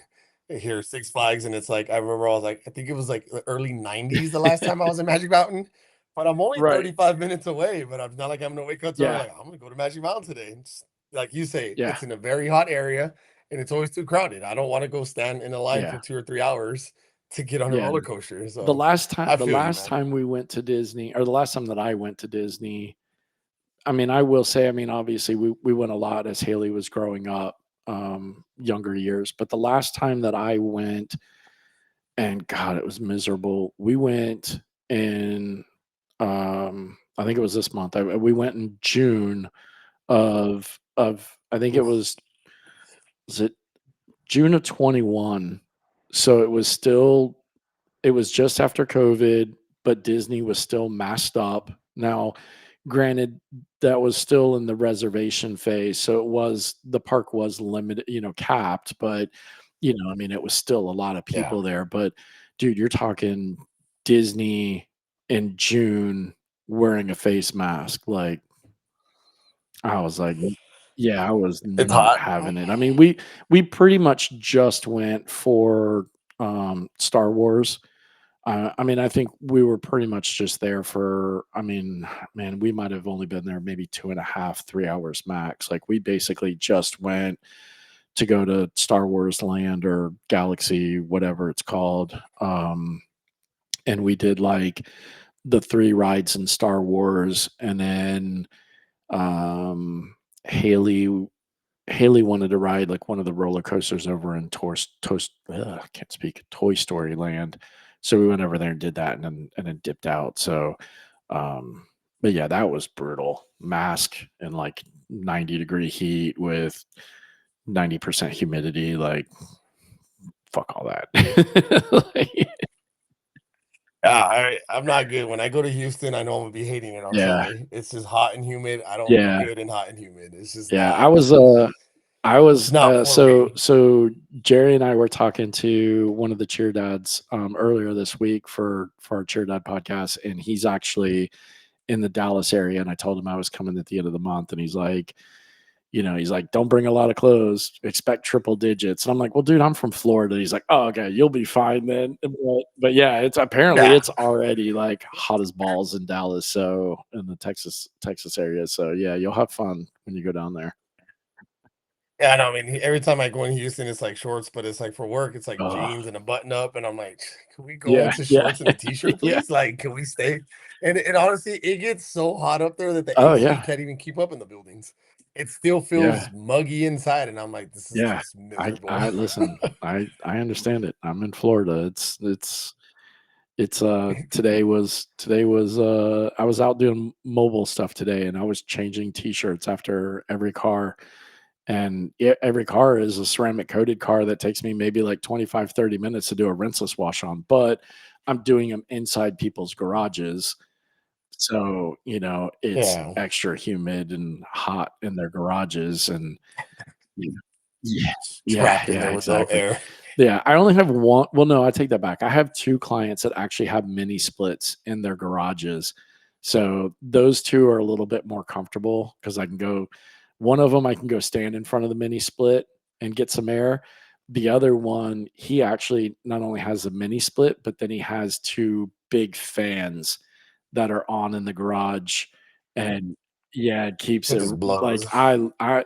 here, Six Flags, and it's like I remember I was like, I think it was like the early 90s the last time I was in Magic Mountain, but I'm only Right. 35 minutes away, but I'm not like I'm gonna wake up tomorrow Yeah. like I'm gonna go to Magic Mountain today. And like you say, Yeah. it's in a very hot area and it's always too crowded. I don't want to go stand in a line for Yeah. 2 or 3 hours to get on a Yeah. roller coaster. The So last time I the feel you, last man. time we went to Disney, or the last time that I went to Disney, I mean, I will say, I mean, obviously we went a lot as Haley was growing up, younger years, but the last time that I went, and God, it was miserable. We went in, I think it was this month. We went in June of I think it Oof. was it June of 21. So it was just after COVID, but Disney was still masked up. Now, granted, that was still in the reservation phase, so the park was limited, capped, but I mean, it was still a lot of Yeah. people there. But dude, you're talking Disney in June wearing a face mask. Like, I was like, yeah, I was It's not hot. having it. I mean, we pretty much just went for Star Wars. I mean, I think we were pretty much just there for, I mean, man, we might have only been there maybe 2.5, 3 hours max. Like, we basically just went to go to Star Wars Land or Galaxy, whatever it's called. And we did like the three rides in Star Wars. And then um, Haley Haley wanted to ride like one of the roller coasters over in I can't speak, Toy Story Land. So we went over there and did that, and then dipped out. So, but yeah, that was brutal. Mask in like 90-degree heat with 90% humidity. Like, fuck all that. Like, I'm not good. When I go to Houston, I know I'm gonna be hating it. I'm yeah, sorry. It's just hot and humid. I don't do yeah, good in hot and humid. It's just yeah. not. I was It's not for so me. so Jerry and I were talking to one of the cheer dads earlier this week for our cheer dad podcast, and he's actually in the Dallas area. And I told him I was coming at the end of the month, and he's like, he's like, don't bring a lot of clothes, expect triple digits. And I'm like, well, dude, I'm from Florida. He's like, oh, okay, you'll be fine then. But yeah, it's apparently Yeah. it's already like hot as balls in Dallas, so in the Texas area. So yeah, you'll have fun when you go down there. Yeah, no, I mean, every time I go in Houston, it's like shorts, but it's like for work, it's like Oh, jeans and a button up. And I'm like, can we go yeah, into yeah, shorts and a t-shirt, yeah. please? Like, can we stay? And honestly, it gets so hot up there that the Oh AC yeah, can't even keep up in the buildings. It still yeah, feels muggy inside. And I'm like, this is yeah. just I miserable. I listen. I understand it. I'm in Florida. It's today was I was out doing mobile stuff today, and I was changing t-shirts after every car. And every car is a ceramic coated car that takes me maybe like 25-30 minutes to do a rinseless wash on, but I'm doing them inside people's garages. So, it's Yeah. extra humid and hot in their garages. And yeah, yeah, yeah, Trapped in yeah, there with no exactly. air. Yeah, I only have one. Well, no, I take that back. I have two clients that actually have mini splits in their garages. So those two are a little bit more comfortable because I can go, one of them, I can go stand in front of the mini split and get some air. The other one, he actually not only has a mini split, but then he has two big fans that are on in the garage. And yeah, it keeps It it just like blows.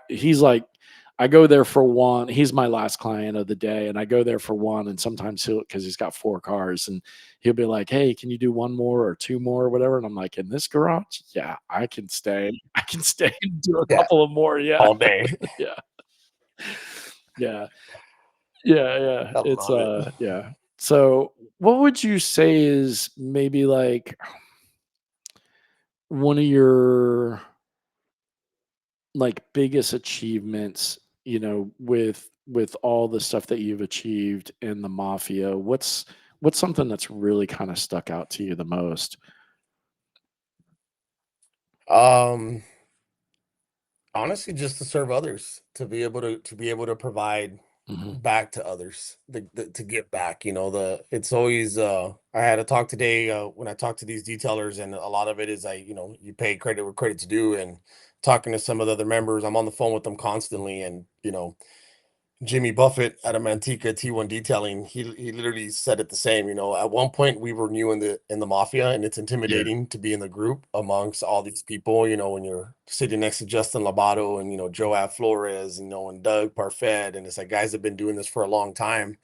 he's like, I go there for one. He's my last client of the day, and I go there for one. And sometimes because he's got 4 cars, and he'll be like, "Hey, can you do one more or two more or whatever?" And I'm like, "In this garage, yeah, I can stay. I can stay and do a Yeah. couple of more. Yeah, All day. yeah, yeah, yeah, yeah. I It's love it. yeah. So, what would you say is maybe like one of your like biggest achievements, with all the stuff that you've achieved in the mafia? What's something that's really kind of stuck out to you the most? Um, Honestly, just to serve others, to be able to provide Mhm. back to others, to give back. It's always I had a talk today when I talk to these detailers, and a lot of it is you pay credit where credit's due, and talking to some of the other members, I'm on the phone with them constantly, and Jimmy Buffett at a Manteca T1 Detailing, he literally said it the same. At one point we were new in the mafia, and it's Yeah, intimidating to be in the group amongst all these people. When you're sitting next to Justin Labato and Joab Flores, and Doug Parfait, and it's like guys have been doing this for a long time.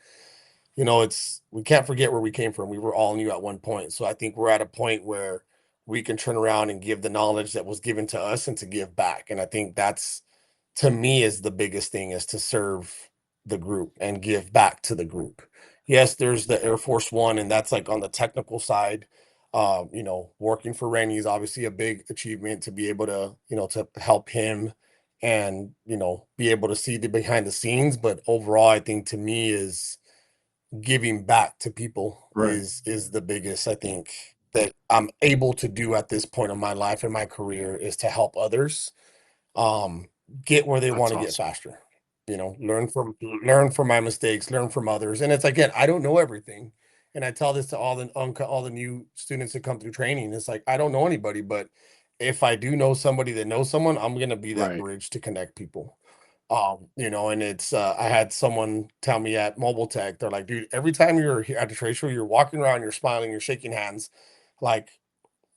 It's we can't forget where we came from. We were all new at one point, so I think we're at a point where we can turn around and give the knowledge that was given to us and to give back. And I think that's, to me, is the biggest thing, is to serve the group and give back to the group. Yes, there's the Air Force One, and that's like on the technical side. Working for Randy is obviously a big achievement, to be able to help him and be able to see the behind the scenes. But overall, I think to me is giving back to people right. is the biggest, I think, that I'm able to do at this point of my life and my career, is to help others um get where they want That's to get awesome. faster. Learn from my mistakes, learn from others. And it's, again, I don't know everything. And I tell this to all the new students that come through training. It's like, I don't know anybody, but if I do know somebody that knows someone, I'm going to be that Right. bridge to connect people. And it's I had someone tell me at Mobile Tech, they're like, dude, every time you're here at the trade show, you're walking around, you're smiling, you're shaking hands. Like,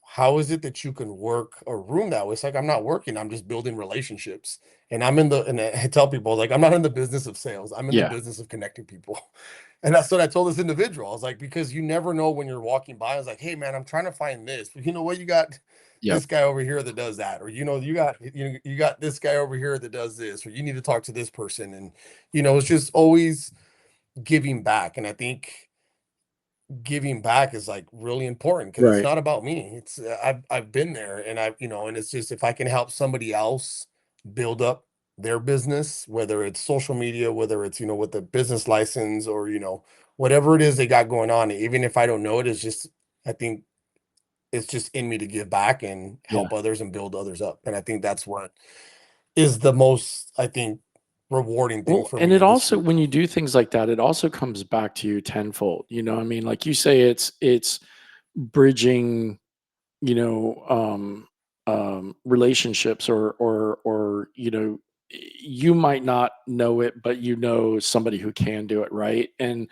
how is it that you can work a room that way? It's like, I'm not working, I'm just building relationships. And I tell people, like, I'm not in the business of sales, I'm in the Yeah. business of connecting people. And that's what I told this individual. I was like, because you never know when you're walking by. I was like, hey man, I'm trying to find this. But you know what? You got Yep. this guy over here that does that, or you got this guy over here that does this, or you need to talk to this person. And it's just always giving back. And I think giving back is like really important because it's Right. not about me. It's I've been there, and and it's just if I can help somebody else build up their business, whether it's social media, whether it's with the business license, or whatever it is they got going on, even if I don't know it, it's just I think it's just in me to give back and Yeah. help others and build others up. And I think that's what is the most, I think, rewarding thing Well, for and me it in this also, field. when you do things like that, it also comes back to you tenfold. I mean, like you say, it's bridging, you know, relationships, or you might not know it, but somebody who can do it, right? And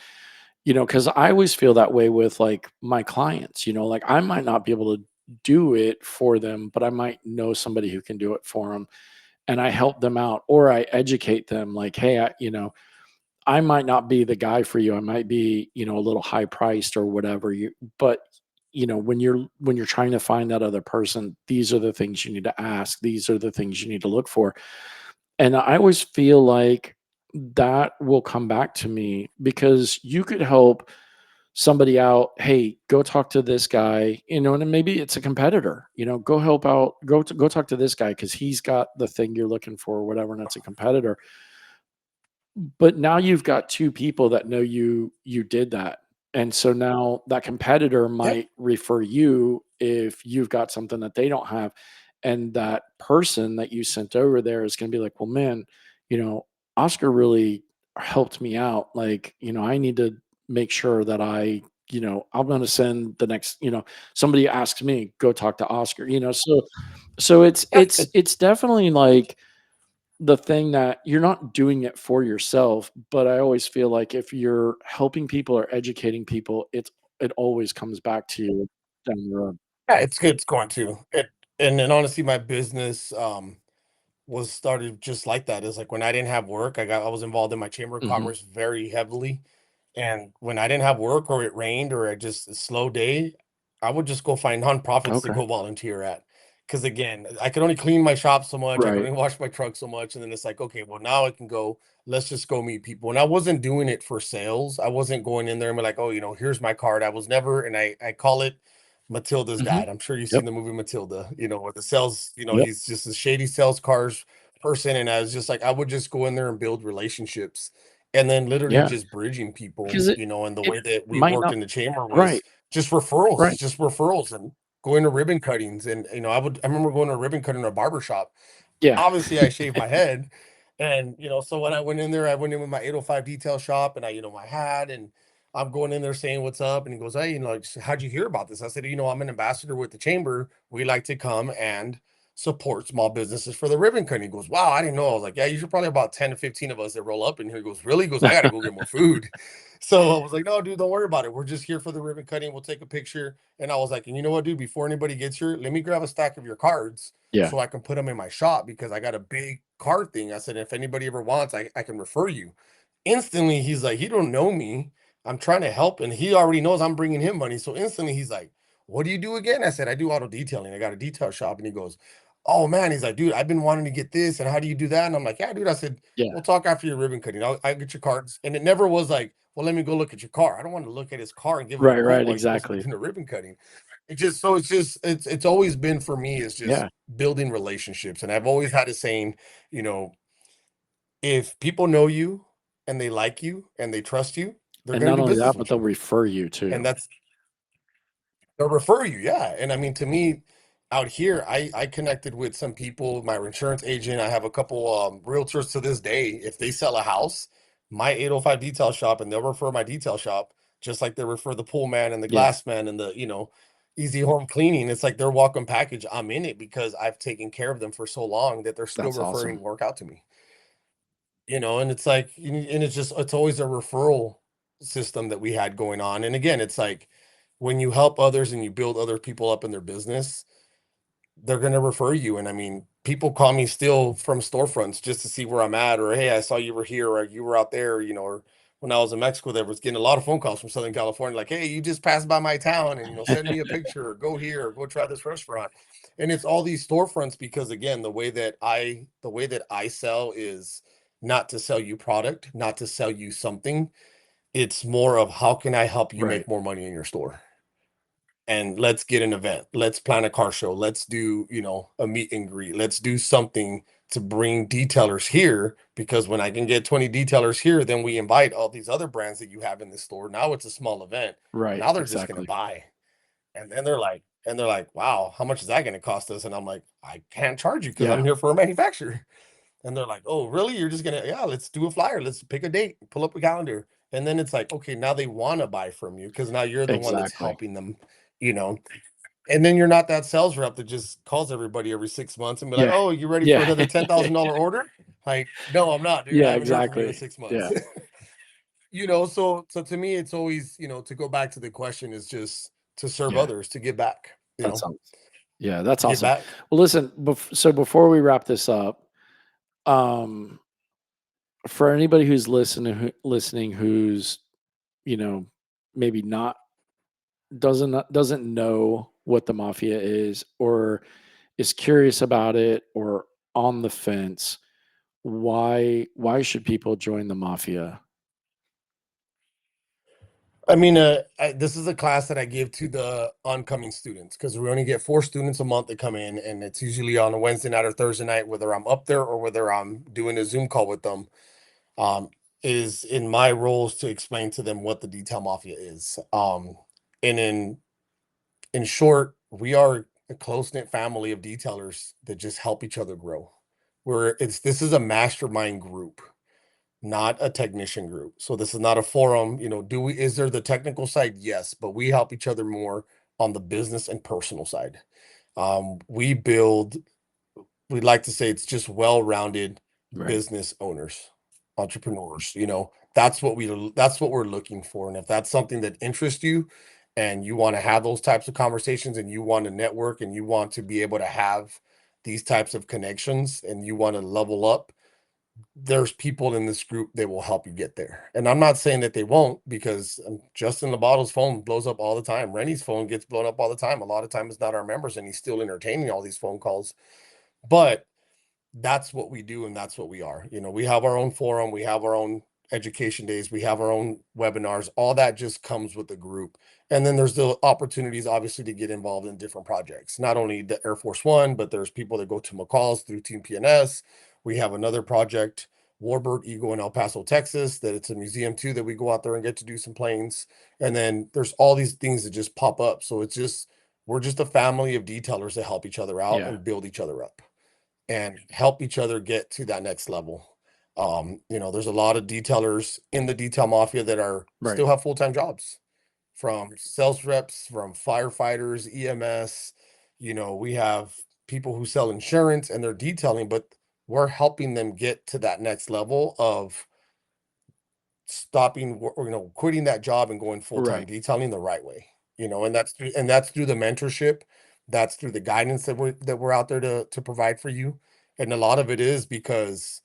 because I always feel that way with like my clients. Like I might not be able to do it for them, but I might know somebody who can do it for them, and I help them out, or I educate them. Like, hey, I might not be the guy for you. I might be, a little high priced or whatever but when you're trying to find that other person, these are the things you need to ask. These are the things you need to look for. And I always feel like that will come back to me, because you could help somebody out. Hey, go talk to this guy, and then maybe it's a competitor, go help out, go talk to this guy because he's got the thing you're looking for or whatever, and it's a competitor. But now you've got 2 people that know you did that. And so now that competitor Yep. might refer you if you've got something that they don't have. And that person that you sent over there is gonna be like, "Well, man, you know, Oscar really helped me out. Like, I need to make sure that I'm gonna send the next, somebody asks me, go talk to Oscar." So it's Yeah. it's it's definitely like the thing that you're not doing it for yourself. But I always feel like if you're helping people or educating people, it always comes back to you down the road. Yeah, it's good. It's going to and then honestly, my business was started just like that. Is like when I didn't have work, I was involved in my chamber of Mhm. commerce very heavily. And when I didn't have work, or it rained, or just a slow day, I would just go find nonprofits to Okay. go volunteer at. Because again, I could only clean my shop so much, I could Right. only wash my truck so much, and then it's like, okay, well now I can go. Let's just go meet people. And I wasn't doing it for sales. I wasn't going in there and be like, oh, here's my card. I was never, and I call it Matilda's Mhm. dad. I'm sure you've Yep. seen the movie Matilda. Where the sales, Yep. he's just a shady sales cars person. And I was just like, I would just go in there and build relationships, and then literally Yeah. just bridging people, Because it and the it way that we might worked not. in the chamber was Right. just referrals. It's Right. just referrals and going to ribbon cuttings. And I remember going to a ribbon cutting in a barber shop. Yeah. Obviously, I shaved my head, and so when I went in there, I went in with my 805 detail shop, and my hat, and I'm going in there saying what's up, and he goes, hey, like, how'd you hear about this? I said, I'm an ambassador with the chamber. We like to come and support small businesses for the ribbon cutting. He goes, wow, I didn't know. I was like, yeah, usually probably about 10 to 15 of us that roll up in here. He goes, really? He goes, I gotta go get more food. So I was like, no, dude, don't worry about it. We're just here for the ribbon cutting. We'll take a picture. And I was like, and you know what, dude, before anybody gets here, let me grab a stack of your cards Yeah. so I can put them in my shop, because I got a big card thing. I said, if anybody ever wants, I can refer you. Instantly, he's like, he don't know me. I'm trying to help, and he already knows I'm bringing him money. So instantly, he's like, what do you do again? I said, I do auto detailing. I got a detail shop. And he goes, oh man, he's like, dude, I've been wanting to get this. And how do you do that? And I'm like, yeah, dude. I said, Yeah. we'll talk after your ribbon cutting. I'll get your cards. And it never was like, well, let me go look at your car. I don't want to look at his car and give him a Right, quote right, while he's supposed to be exactly. doing a ribbon cutting. It's always been for me, is just Yeah. building relationships. And I've always had a saying, you know, if people know you and they like you and they trust you, they're And going not to do only business that, but with they'll you. refer you And too. they'll refer you. Yeah. And I mean, to me, out here, I connected with some people, my insurance agent. I have a couple realtors to this day. If they sell a house, my 805 detail shop, and they'll refer my detail shop, just like they refer the pool man and the Yeah. glass man and the, easy home cleaning. It's like their welcome package. I'm in it because I've taken care of them for so long that they're still That's referring awesome. work out to me. And it's like, and it's always a referral system that we had going on. And again, it's like when you help others and you build other people up in their business, they're going to refer you. And I mean, people call me still from storefronts just to see where I'm at, or hey, I saw you were here, or you were out there, or when I was in Mexico that was getting a lot of phone calls from Southern California, like, hey, you just passed by my town and, send me a picture or go here or go try this restaurant. And it's all these storefronts because again, the way that I sell is not to sell you product, not to sell you something. It's more of how can I help you Right. make more money in your store? And let's get an event. Let's plan a car show. Let's do, a meet and greet. Let's do something to bring detailers here because when I can get 20 detailers here, then we invite all these other brands that you have in the store. Now it's a small event. Right. Now they're just going to Exactly. buy. And then they're like, wow, how much is that going to cost us? And I'm like, I can't charge you because I'm Yeah. here for a manufacturer. And they're like, oh, really? You're just gonna, yeah, let's do a flyer. Let's pick a date, pull up a calendar. And then it's like, okay, now they want to buy from you because now you're the one that's Exactly. helping them, you know. And then you're not that sales rep that just calls everybody every 6 months and be like, Yeah. oh, you ready for Yeah. another $10,000 order? Like, no, I'm not, dude. I Yeah, haven't heard from you in exactly. 6 months. Yeah. So to me, it's always, to go back to the question is just to serve Yeah. others, to give back, That's awesome. Yeah, that's give awesome. back. Well, listen, so before we wrap this up, um, for anybody who's listening who's, you know, maybe not doesn't know what the mafia is or is curious about it or on the fence, why should people join the mafia? I mean, this is a class that I give to the oncoming students because we only get 4 students a month that come in, and it's usually on a Wednesday night or Thursday night, whether I'm up there or whether I'm doing a Zoom call with them. Um, is in my roles to explain to them what the Detail Mafia is. And in short, we are a close knit family of detailers that just help each other grow. This is a mastermind group, not a technician group. So this is not a forum, is there the technical side? Yes, but we help each other more on the business and personal side. We build, we like to say it's just well-rounded Right. business owners, entrepreneurs, that's what we're looking for. And if that's something that interests you and you want to have those types of conversations and you want to network and you want to be able to have these types of connections and you want to level up, there's people in this group that will help you get there. And I'm not saying that they won't because Justin Lobato's phone blows up all the time. Rennie's phone gets blown up all the time. A lot of times it's not our members and he's still entertaining all these phone calls. But that's what we do and that's what we are. We have our own forum, we have our own education days, we have our own webinars. All that just comes with the group. And then there's the opportunities obviously to get involved in different projects. Not only the Air Force One, but there's people that go to McCall's through Team PNS. We have another project, Warbird Eagle in El Paso, Texas, that it's a museum too that we go out there and get to do some planes. And then there's all these things that just pop up. So it's just we're just a family of detailers that help each other out Yeah. and build each other up and help each other get to that next level. There's a lot of detailers in the Detail Mafia that are Right. still have full-time jobs, from sales reps, from firefighters, EMS. We have people who sell insurance and they're detailing, but we're helping them get to that next level of stopping, quitting that job and going full-time Right. detailing the right way. And that's through the mentorship, that's through the guidance that we're out there to provide for you. And a lot of it is because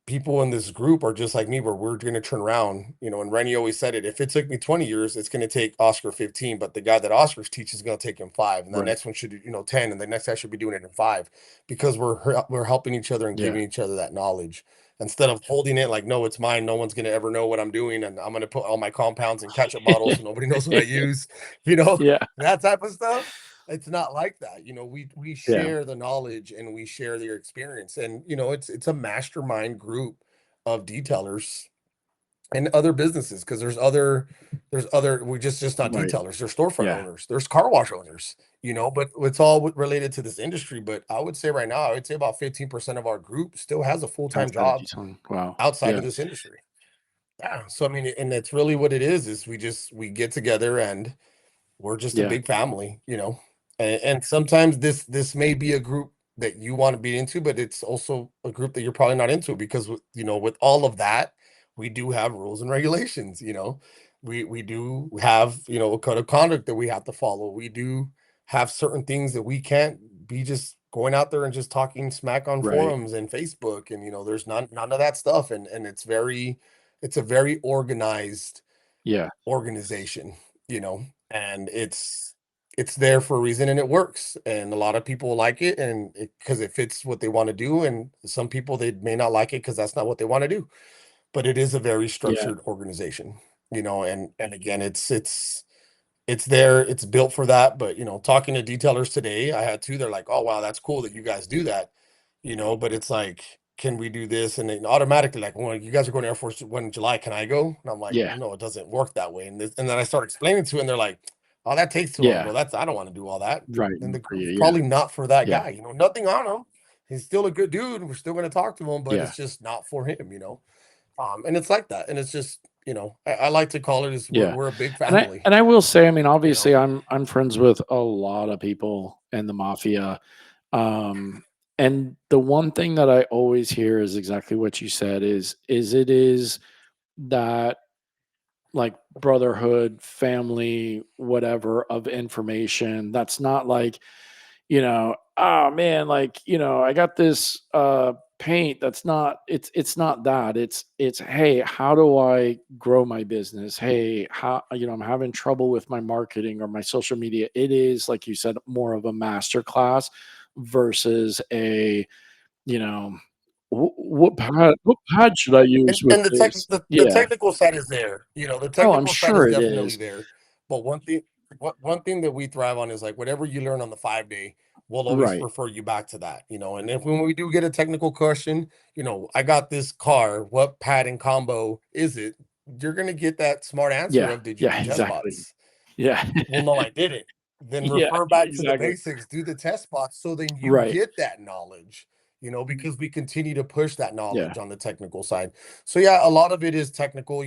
people in this group are just like me, where we're going to turn around, and Rennie always said it, if it took me 20 years, it's going to take Oscar 15, but the guy that Oscar's teaches is going to take him 5. And the Right. next one should, 10. And the next guy should be doing it in 5 because we're helping each other and Yeah. giving each other that knowledge instead of holding it like, no, it's mine. No one's going to ever know what I'm doing. And I'm going to put all my compounds in ketchup bottles so nobody knows what I use, Yeah. that type of stuff. It's not like that. We Yeah. share the knowledge and we share their experience. And it's a mastermind group of detailers and other businesses because there's other we just not Right. detailers, there's storefront Yeah. owners, there's car wash owners, but it's all related to this industry. But I would say right now, I would say about 15% of our group still has a full-time Outside of job detailing. Wow. outside Yeah. of this industry. Yeah, so I mean, and that's really what it is we get together and we're just a Yeah. big family, and sometimes this may be a group that you want to be into, but it's also a group that you're probably not into because with all of that, we do have rules and regulations. We do have a code of conduct that we have to follow. We do have certain things that we can't be just going out there and just talking smack on Right. forums and Facebook, and there's none of that stuff, and it's a very organized Yeah. organization, and it's there for a reason and it works. And a lot of people like it and because it fits what they want to do. And some people they may not like it because that's not what they want to do. But it is a very Yeah. structured organization, and again, it's there, it's built for that. But talking to detailers today, I had two, they're like, oh wow, that's cool that you guys do that, but it's like, can we do this? And then automatically, like, well, you guys are going to Air Force One in July, can I go? And I'm like, Yeah. well, no, it doesn't work that way. And then I start explaining to it, and they're like, oh, that takes too long. I Yeah. go, that's, I don't want to do all that. Right. Then the For you. group's Yeah. probably not for that Yeah. guy. Nothing on him. He's still a good dude. We're still going to talk to him, but Yeah. it's just not for him. And it's like that. And it's just, I like to call it is Yeah. we're a big And I family. and I will say, I mean, You know. obviously I'm friends with a lot of people in the mafia. Um, and the one thing that I always hear is exactly what you said is it is that like brotherhood, family, whatever of information. That's not like, oh man, like, I got this paint that's not it's not that. It's hey, how do I grow my business? Hey, how I'm having trouble with my marketing or my social media. It is like you said, more of a master class versus a, you know, what pad should I use And with and the tech this? the Yeah. technical side is there. The Oh, I'm technical side is sure it definitely is. there. But one thing that we thrive on is like whatever you learn on the 5 day, we'll always Right. refer you back to that. And if when we do get a technical question, I got this car, what pad and combo is it? You're gonna get that smart answer Yeah. of did you Yeah, do test exactly. bots? Yeah. Well, no, I didn't. Then Yeah, refer back to the exactly. basics, do the test box so then you Right. get that knowledge, because we continue to push that Yeah. knowledge on the technical side. So yeah, a lot of it is technical,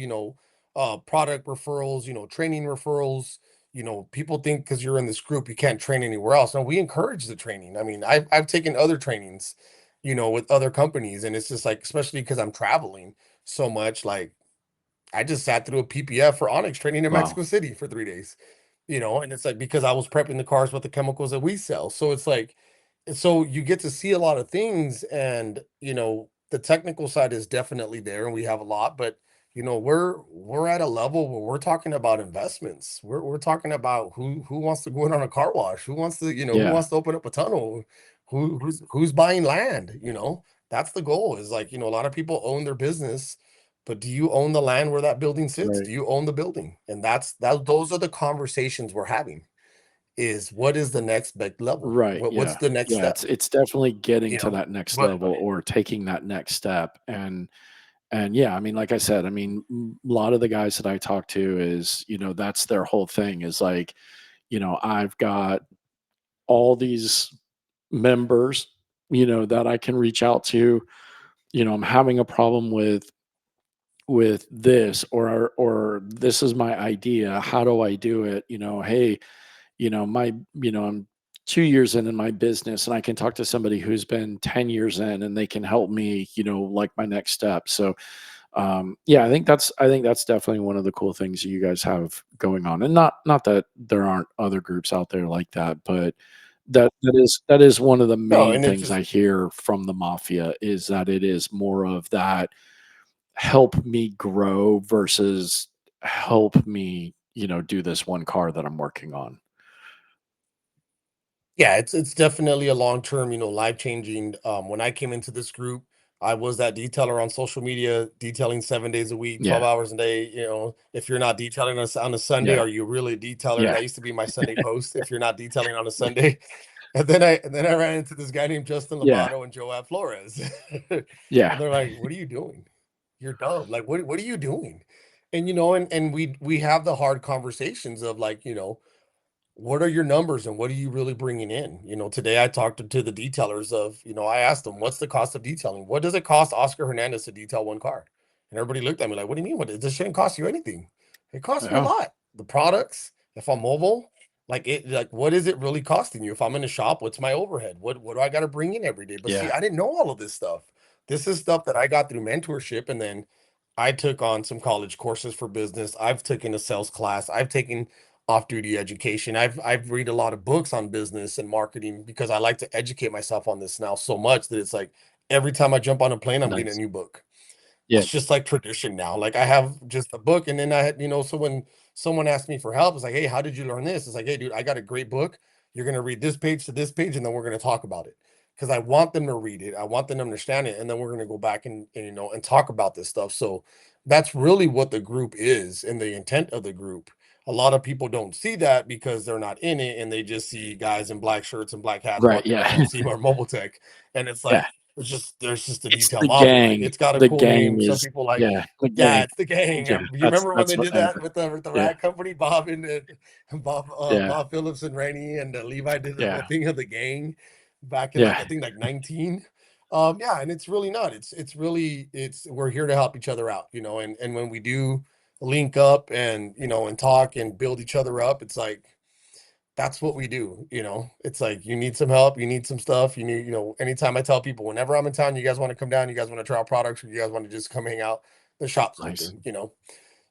product referrals, training referrals. People think because you're in this group, you can't train anywhere else. No, we encourage the training. I mean, I've taken other trainings, with other companies, and it's just like, especially because I'm traveling so much, like I just sat through a PPF for Onyx training in Wow. Mexico City for 3 days, and it's like because I was prepping the cars with the chemicals that we sell. So it's like, so you get to see a lot of things, and the technical side is definitely there, and we have a lot, but we're at a level where we're talking about investments. We're talking about who wants to go in on a car wash, who Yeah. wants to open up a tunnel, who's buying land. That's the goal. Is like a lot of people own their business, but do you own the land where that building sits? Right. Do you own the building? And those are the conversations we're having. Is what is the next big level? Right, What's yeah. the next Yeah, step? it's definitely getting You to know, that next but level or taking that next step, and yeah, I mean, like I said, I mean, a lot of the guys that I talk to is, that's their whole thing is like, I've got all these members, that I can reach out to, I'm having a problem with this or this is my idea. How do I do it? Hey, I'm 2 years in my business and I can talk to somebody who's been 10 years in and they can help me, like my next step. So, yeah, I think that's definitely one of the cool things that you guys have going on. And not that there aren't other groups out there like that, but that is one of the no, main and it's things just I hear from the mafia is that it is more of that help me grow versus help me, do this one car that I'm working on. yeah, it's definitely a long term, life changing. When I came into this group, I was that detailer on social media, detailing 7 days a week, 12 Yeah. hours a day. If you're not detailing on a Sunday, Yeah. are you really a detailer? Yeah. That used to be my Sunday post. If you're not detailing on a Sunday, and then I ran into this guy named Justin Yeah. Lobato and Joab Flores, and Yeah. they're like, "What are you doing? You're dumb. Like, what are you doing?" And we have the hard conversations of like, what are your numbers and what are you really bringing in? Today I talked to the detailers of, I asked them, what's the cost of detailing? What does it cost Oscar Hernandez to detail one car? And everybody looked at me like, what do you mean? This shouldn't cost you anything. It costs me a Yeah. lot. The products, if I'm mobile, like what is it really costing you? If I'm in a shop, what's my overhead? What do I got to bring in every day? But see, Yeah. I didn't know all of this stuff. This is stuff that I got through mentorship, and then I took on some college courses for business. I've taken a sales class. I've taken off-duty education. I've read a lot of books on business and marketing because I like to educate myself on this now so much that it's like every time I jump on a plane, I'm getting a Nice. new book. Yeah. it's just like tradition now. Like I have just a book, and then I had, so when someone asked me for help, it's like, hey, how did you learn this? It's like, hey, dude, I got a great book. You're gonna read this page to this page, and then we're gonna talk about it. Because I want them to read it. I want them to understand it. And then we're gonna go back and talk about this stuff. So that's really what the group is and the intent of the group. A lot of people don't see that because they're not in it and they just see guys in black shirts and black hats Right. walking Yeah. around Seymour Mobile Tech. And it's Yeah. like, there's just a It's Detail the Mafia. gang. It's got a The cool gang name. Some is, people like, yeah, the yeah, gang. it's the gang. Yeah. You remember when That's they what did I, that with the yeah. rat company, Bob and Yeah. Bob Phillips and Rainey and Levi did the whole Yeah. thing of the gang back in like I Yeah. think like 19. Yeah, and it's really not. It's really we're here to help each other out, and when we do link up and and talk and build each other up, it's like that's what we do. It's like you need some help, you need some stuff, anytime I tell people whenever I'm in town, you guys want to come down, you guys want to try out products, or you guys want to just come hang out, the shop's Nice. open.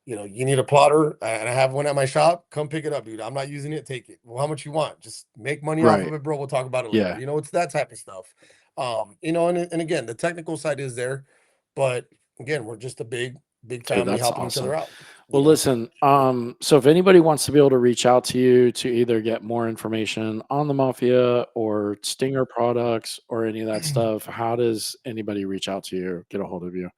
You need a plotter and I have one at my shop, come pick it up, dude. I'm not using it, take it. Well, how much you want? Just make money off of Right. it, bro. We'll talk about it later. Yeah. It's that type of stuff. And again, the technical side is there, but again, we're just a big Dude, family that's helping each awesome. other out, you Well, know. listen, so if anybody wants to be able to reach out to you to either get more information on the Mafia or Stinger products or any of that stuff, how does anybody reach out to you, get a hold of you?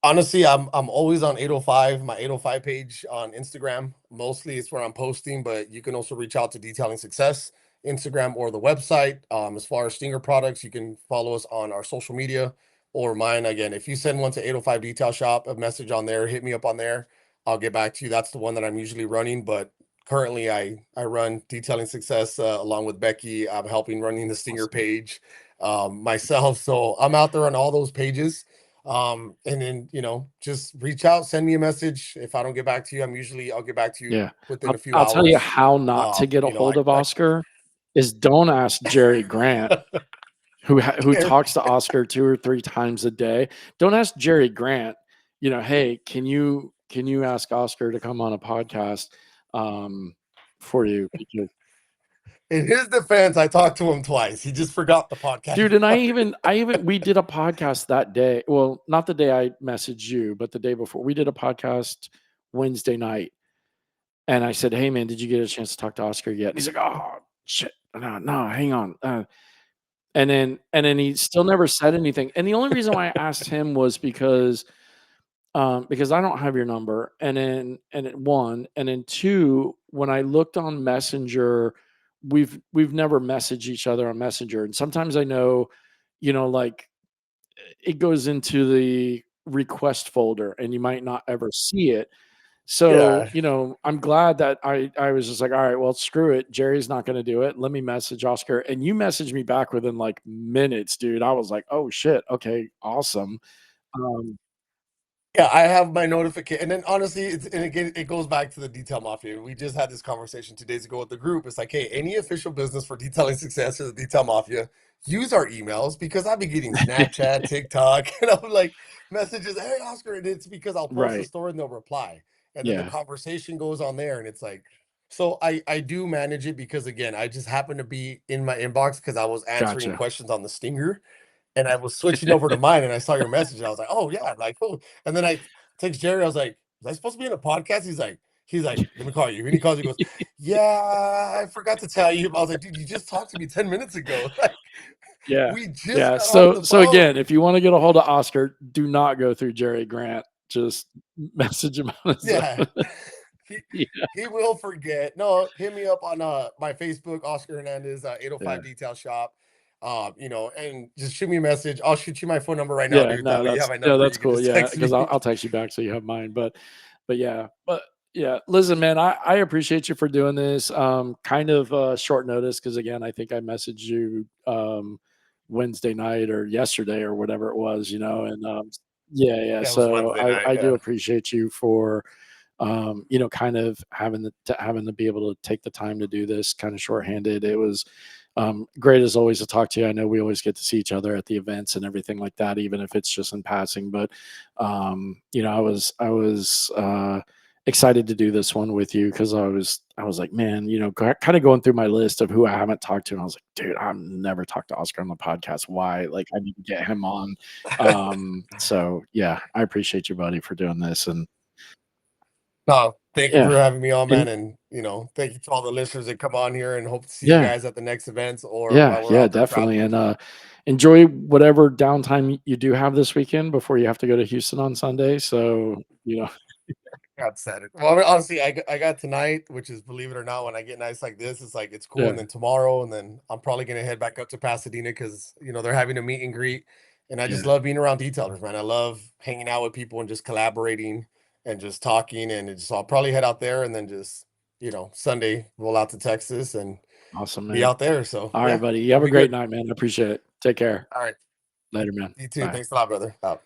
Honestly, I'm always on 805, my 805 page on Instagram. Mostly it's where I'm posting, but you can also reach out to Detailing Success, Instagram or the website. As far as Stinger products, you can follow us on our social media or mine. Again, if you send one to 805 Detail Shop, a message on there, hit me up on there. I'll get back to you. That's the one that I'm usually running, but currently I run Detailing Success along with Becky. I'm helping running the Stinger Awesome. page myself. So I'm out there on all those pages. And then, just reach out, send me a message. If I don't get back to you, I'll get back to you Yeah. within a few I'll tell you hours. how not to get a hold of I Oscar is don't ask Jerry Grant, who care. talks to Oscar 2 or 3 times a day. Don't ask Jerry Grant, "Hey, can you ask Oscar to come on a podcast for you?" Because In his defense, I talked to him twice. He just forgot the podcast. dude, and I even we did a podcast that day. Well, not the day I messaged you, but the day before. We did a podcast Wednesday night. And I said, "Hey man, did you get a chance to talk to Oscar yet?" And he's like, "Oh shit, no, hang on." And then he still never said anything. And the only reason why I asked him was because I don't have your number. One, and then two, when I looked on Messenger, we've never messaged each other on Messenger. And sometimes I know, like it goes into the request folder and you might not ever see it. So, Yeah. I'm glad that I was just like, all right, well, screw it. Jerry's not going to do it. Let me message Oscar. And you messaged me back within like minutes, dude. I was like, oh shit. Okay. Awesome. Um, Yeah, I have my notification, and then honestly, and again, it goes back to the Detail Mafia. We just had this conversation 2 days ago with the group. It's like, hey, any official business for Detailing Success or the Detail Mafia, use our emails because I've been getting Snapchat, TikTok, and I'm like messages. Hey, Oscar, and it's because I'll post a right. story and they'll reply, and then the Yeah. conversation goes on there, and it's like, so I do manage it because again, I just happen to be in my inbox because I was answering Gotcha. questions on the Stinger and I was switching over to mine, and I saw your message. And I was like, "Oh yeah!" Like, oh. And then I text Jerry. I was like, "Was I supposed to be in a podcast?" He's like, "Let me call you." And he calls. He goes, "Yeah, I forgot to tell you." I was like, "Dude, you just talked to me 10 minutes ago. Like, Yeah. we just Yeah. got off the So again, phone." if you want to get a hold of Oscar, do not go through Jerry Grant. Just message him on his Yeah, own. he Yeah. he will forget. No, hit me up on my Facebook, Oscar Hernandez, Yeah. 805 Detail Shop. And just shoot me a message. I'll shoot you my phone number right now, Yeah, dude. That no, way you have my yeah, number. that's You can cool. just Yeah, text because me. I'll text you back so you have mine. But yeah. Listen, man, I appreciate you for doing this. Kind of short notice because again, I think I messaged you Wednesday night or yesterday or whatever it was, and yeah. Yeah, it was So Wednesday I night. do Yeah. appreciate you for kind of having to be able to take the time to do this kind of shorthanded. It was great as always to talk to you. I know we always get to see each other at the events and everything like that, even if it's just in passing. But I was excited to do this one with you because I was like, man, kind of going through my list of who I haven't talked to, and I was like, dude, I've never talked to Oscar on the podcast. Why? Like, I need to get him on. So yeah, I appreciate you, buddy, for doing this. And No, thank you for yeah, having me on, man, and and thank you to all the listeners that come on here, and hope to see you yeah, guys at the next events or while we're yeah, out there definitely. traveling. And enjoy whatever downtime you do have this weekend before you have to go to Houston on Sunday. So God said it. Well, I mean, honestly, I got tonight, which is, believe it or not, when I get nights like this, it's like it's cool. And yeah, then tomorrow, and then I'm probably gonna head back up to Pasadena because they're having a meet and greet, and I just yeah, love being around detailers, man. I love hanging out with people and just collaborating and just talking, and so I'll probably head out there, and then just Sunday roll out to Texas and awesome, be man. out there. So All right, yeah, buddy. You it'll have a be great good. night, man. I appreciate it. Take care. All right, Later, man. you too. Bye. Thanks a lot, brother. Out.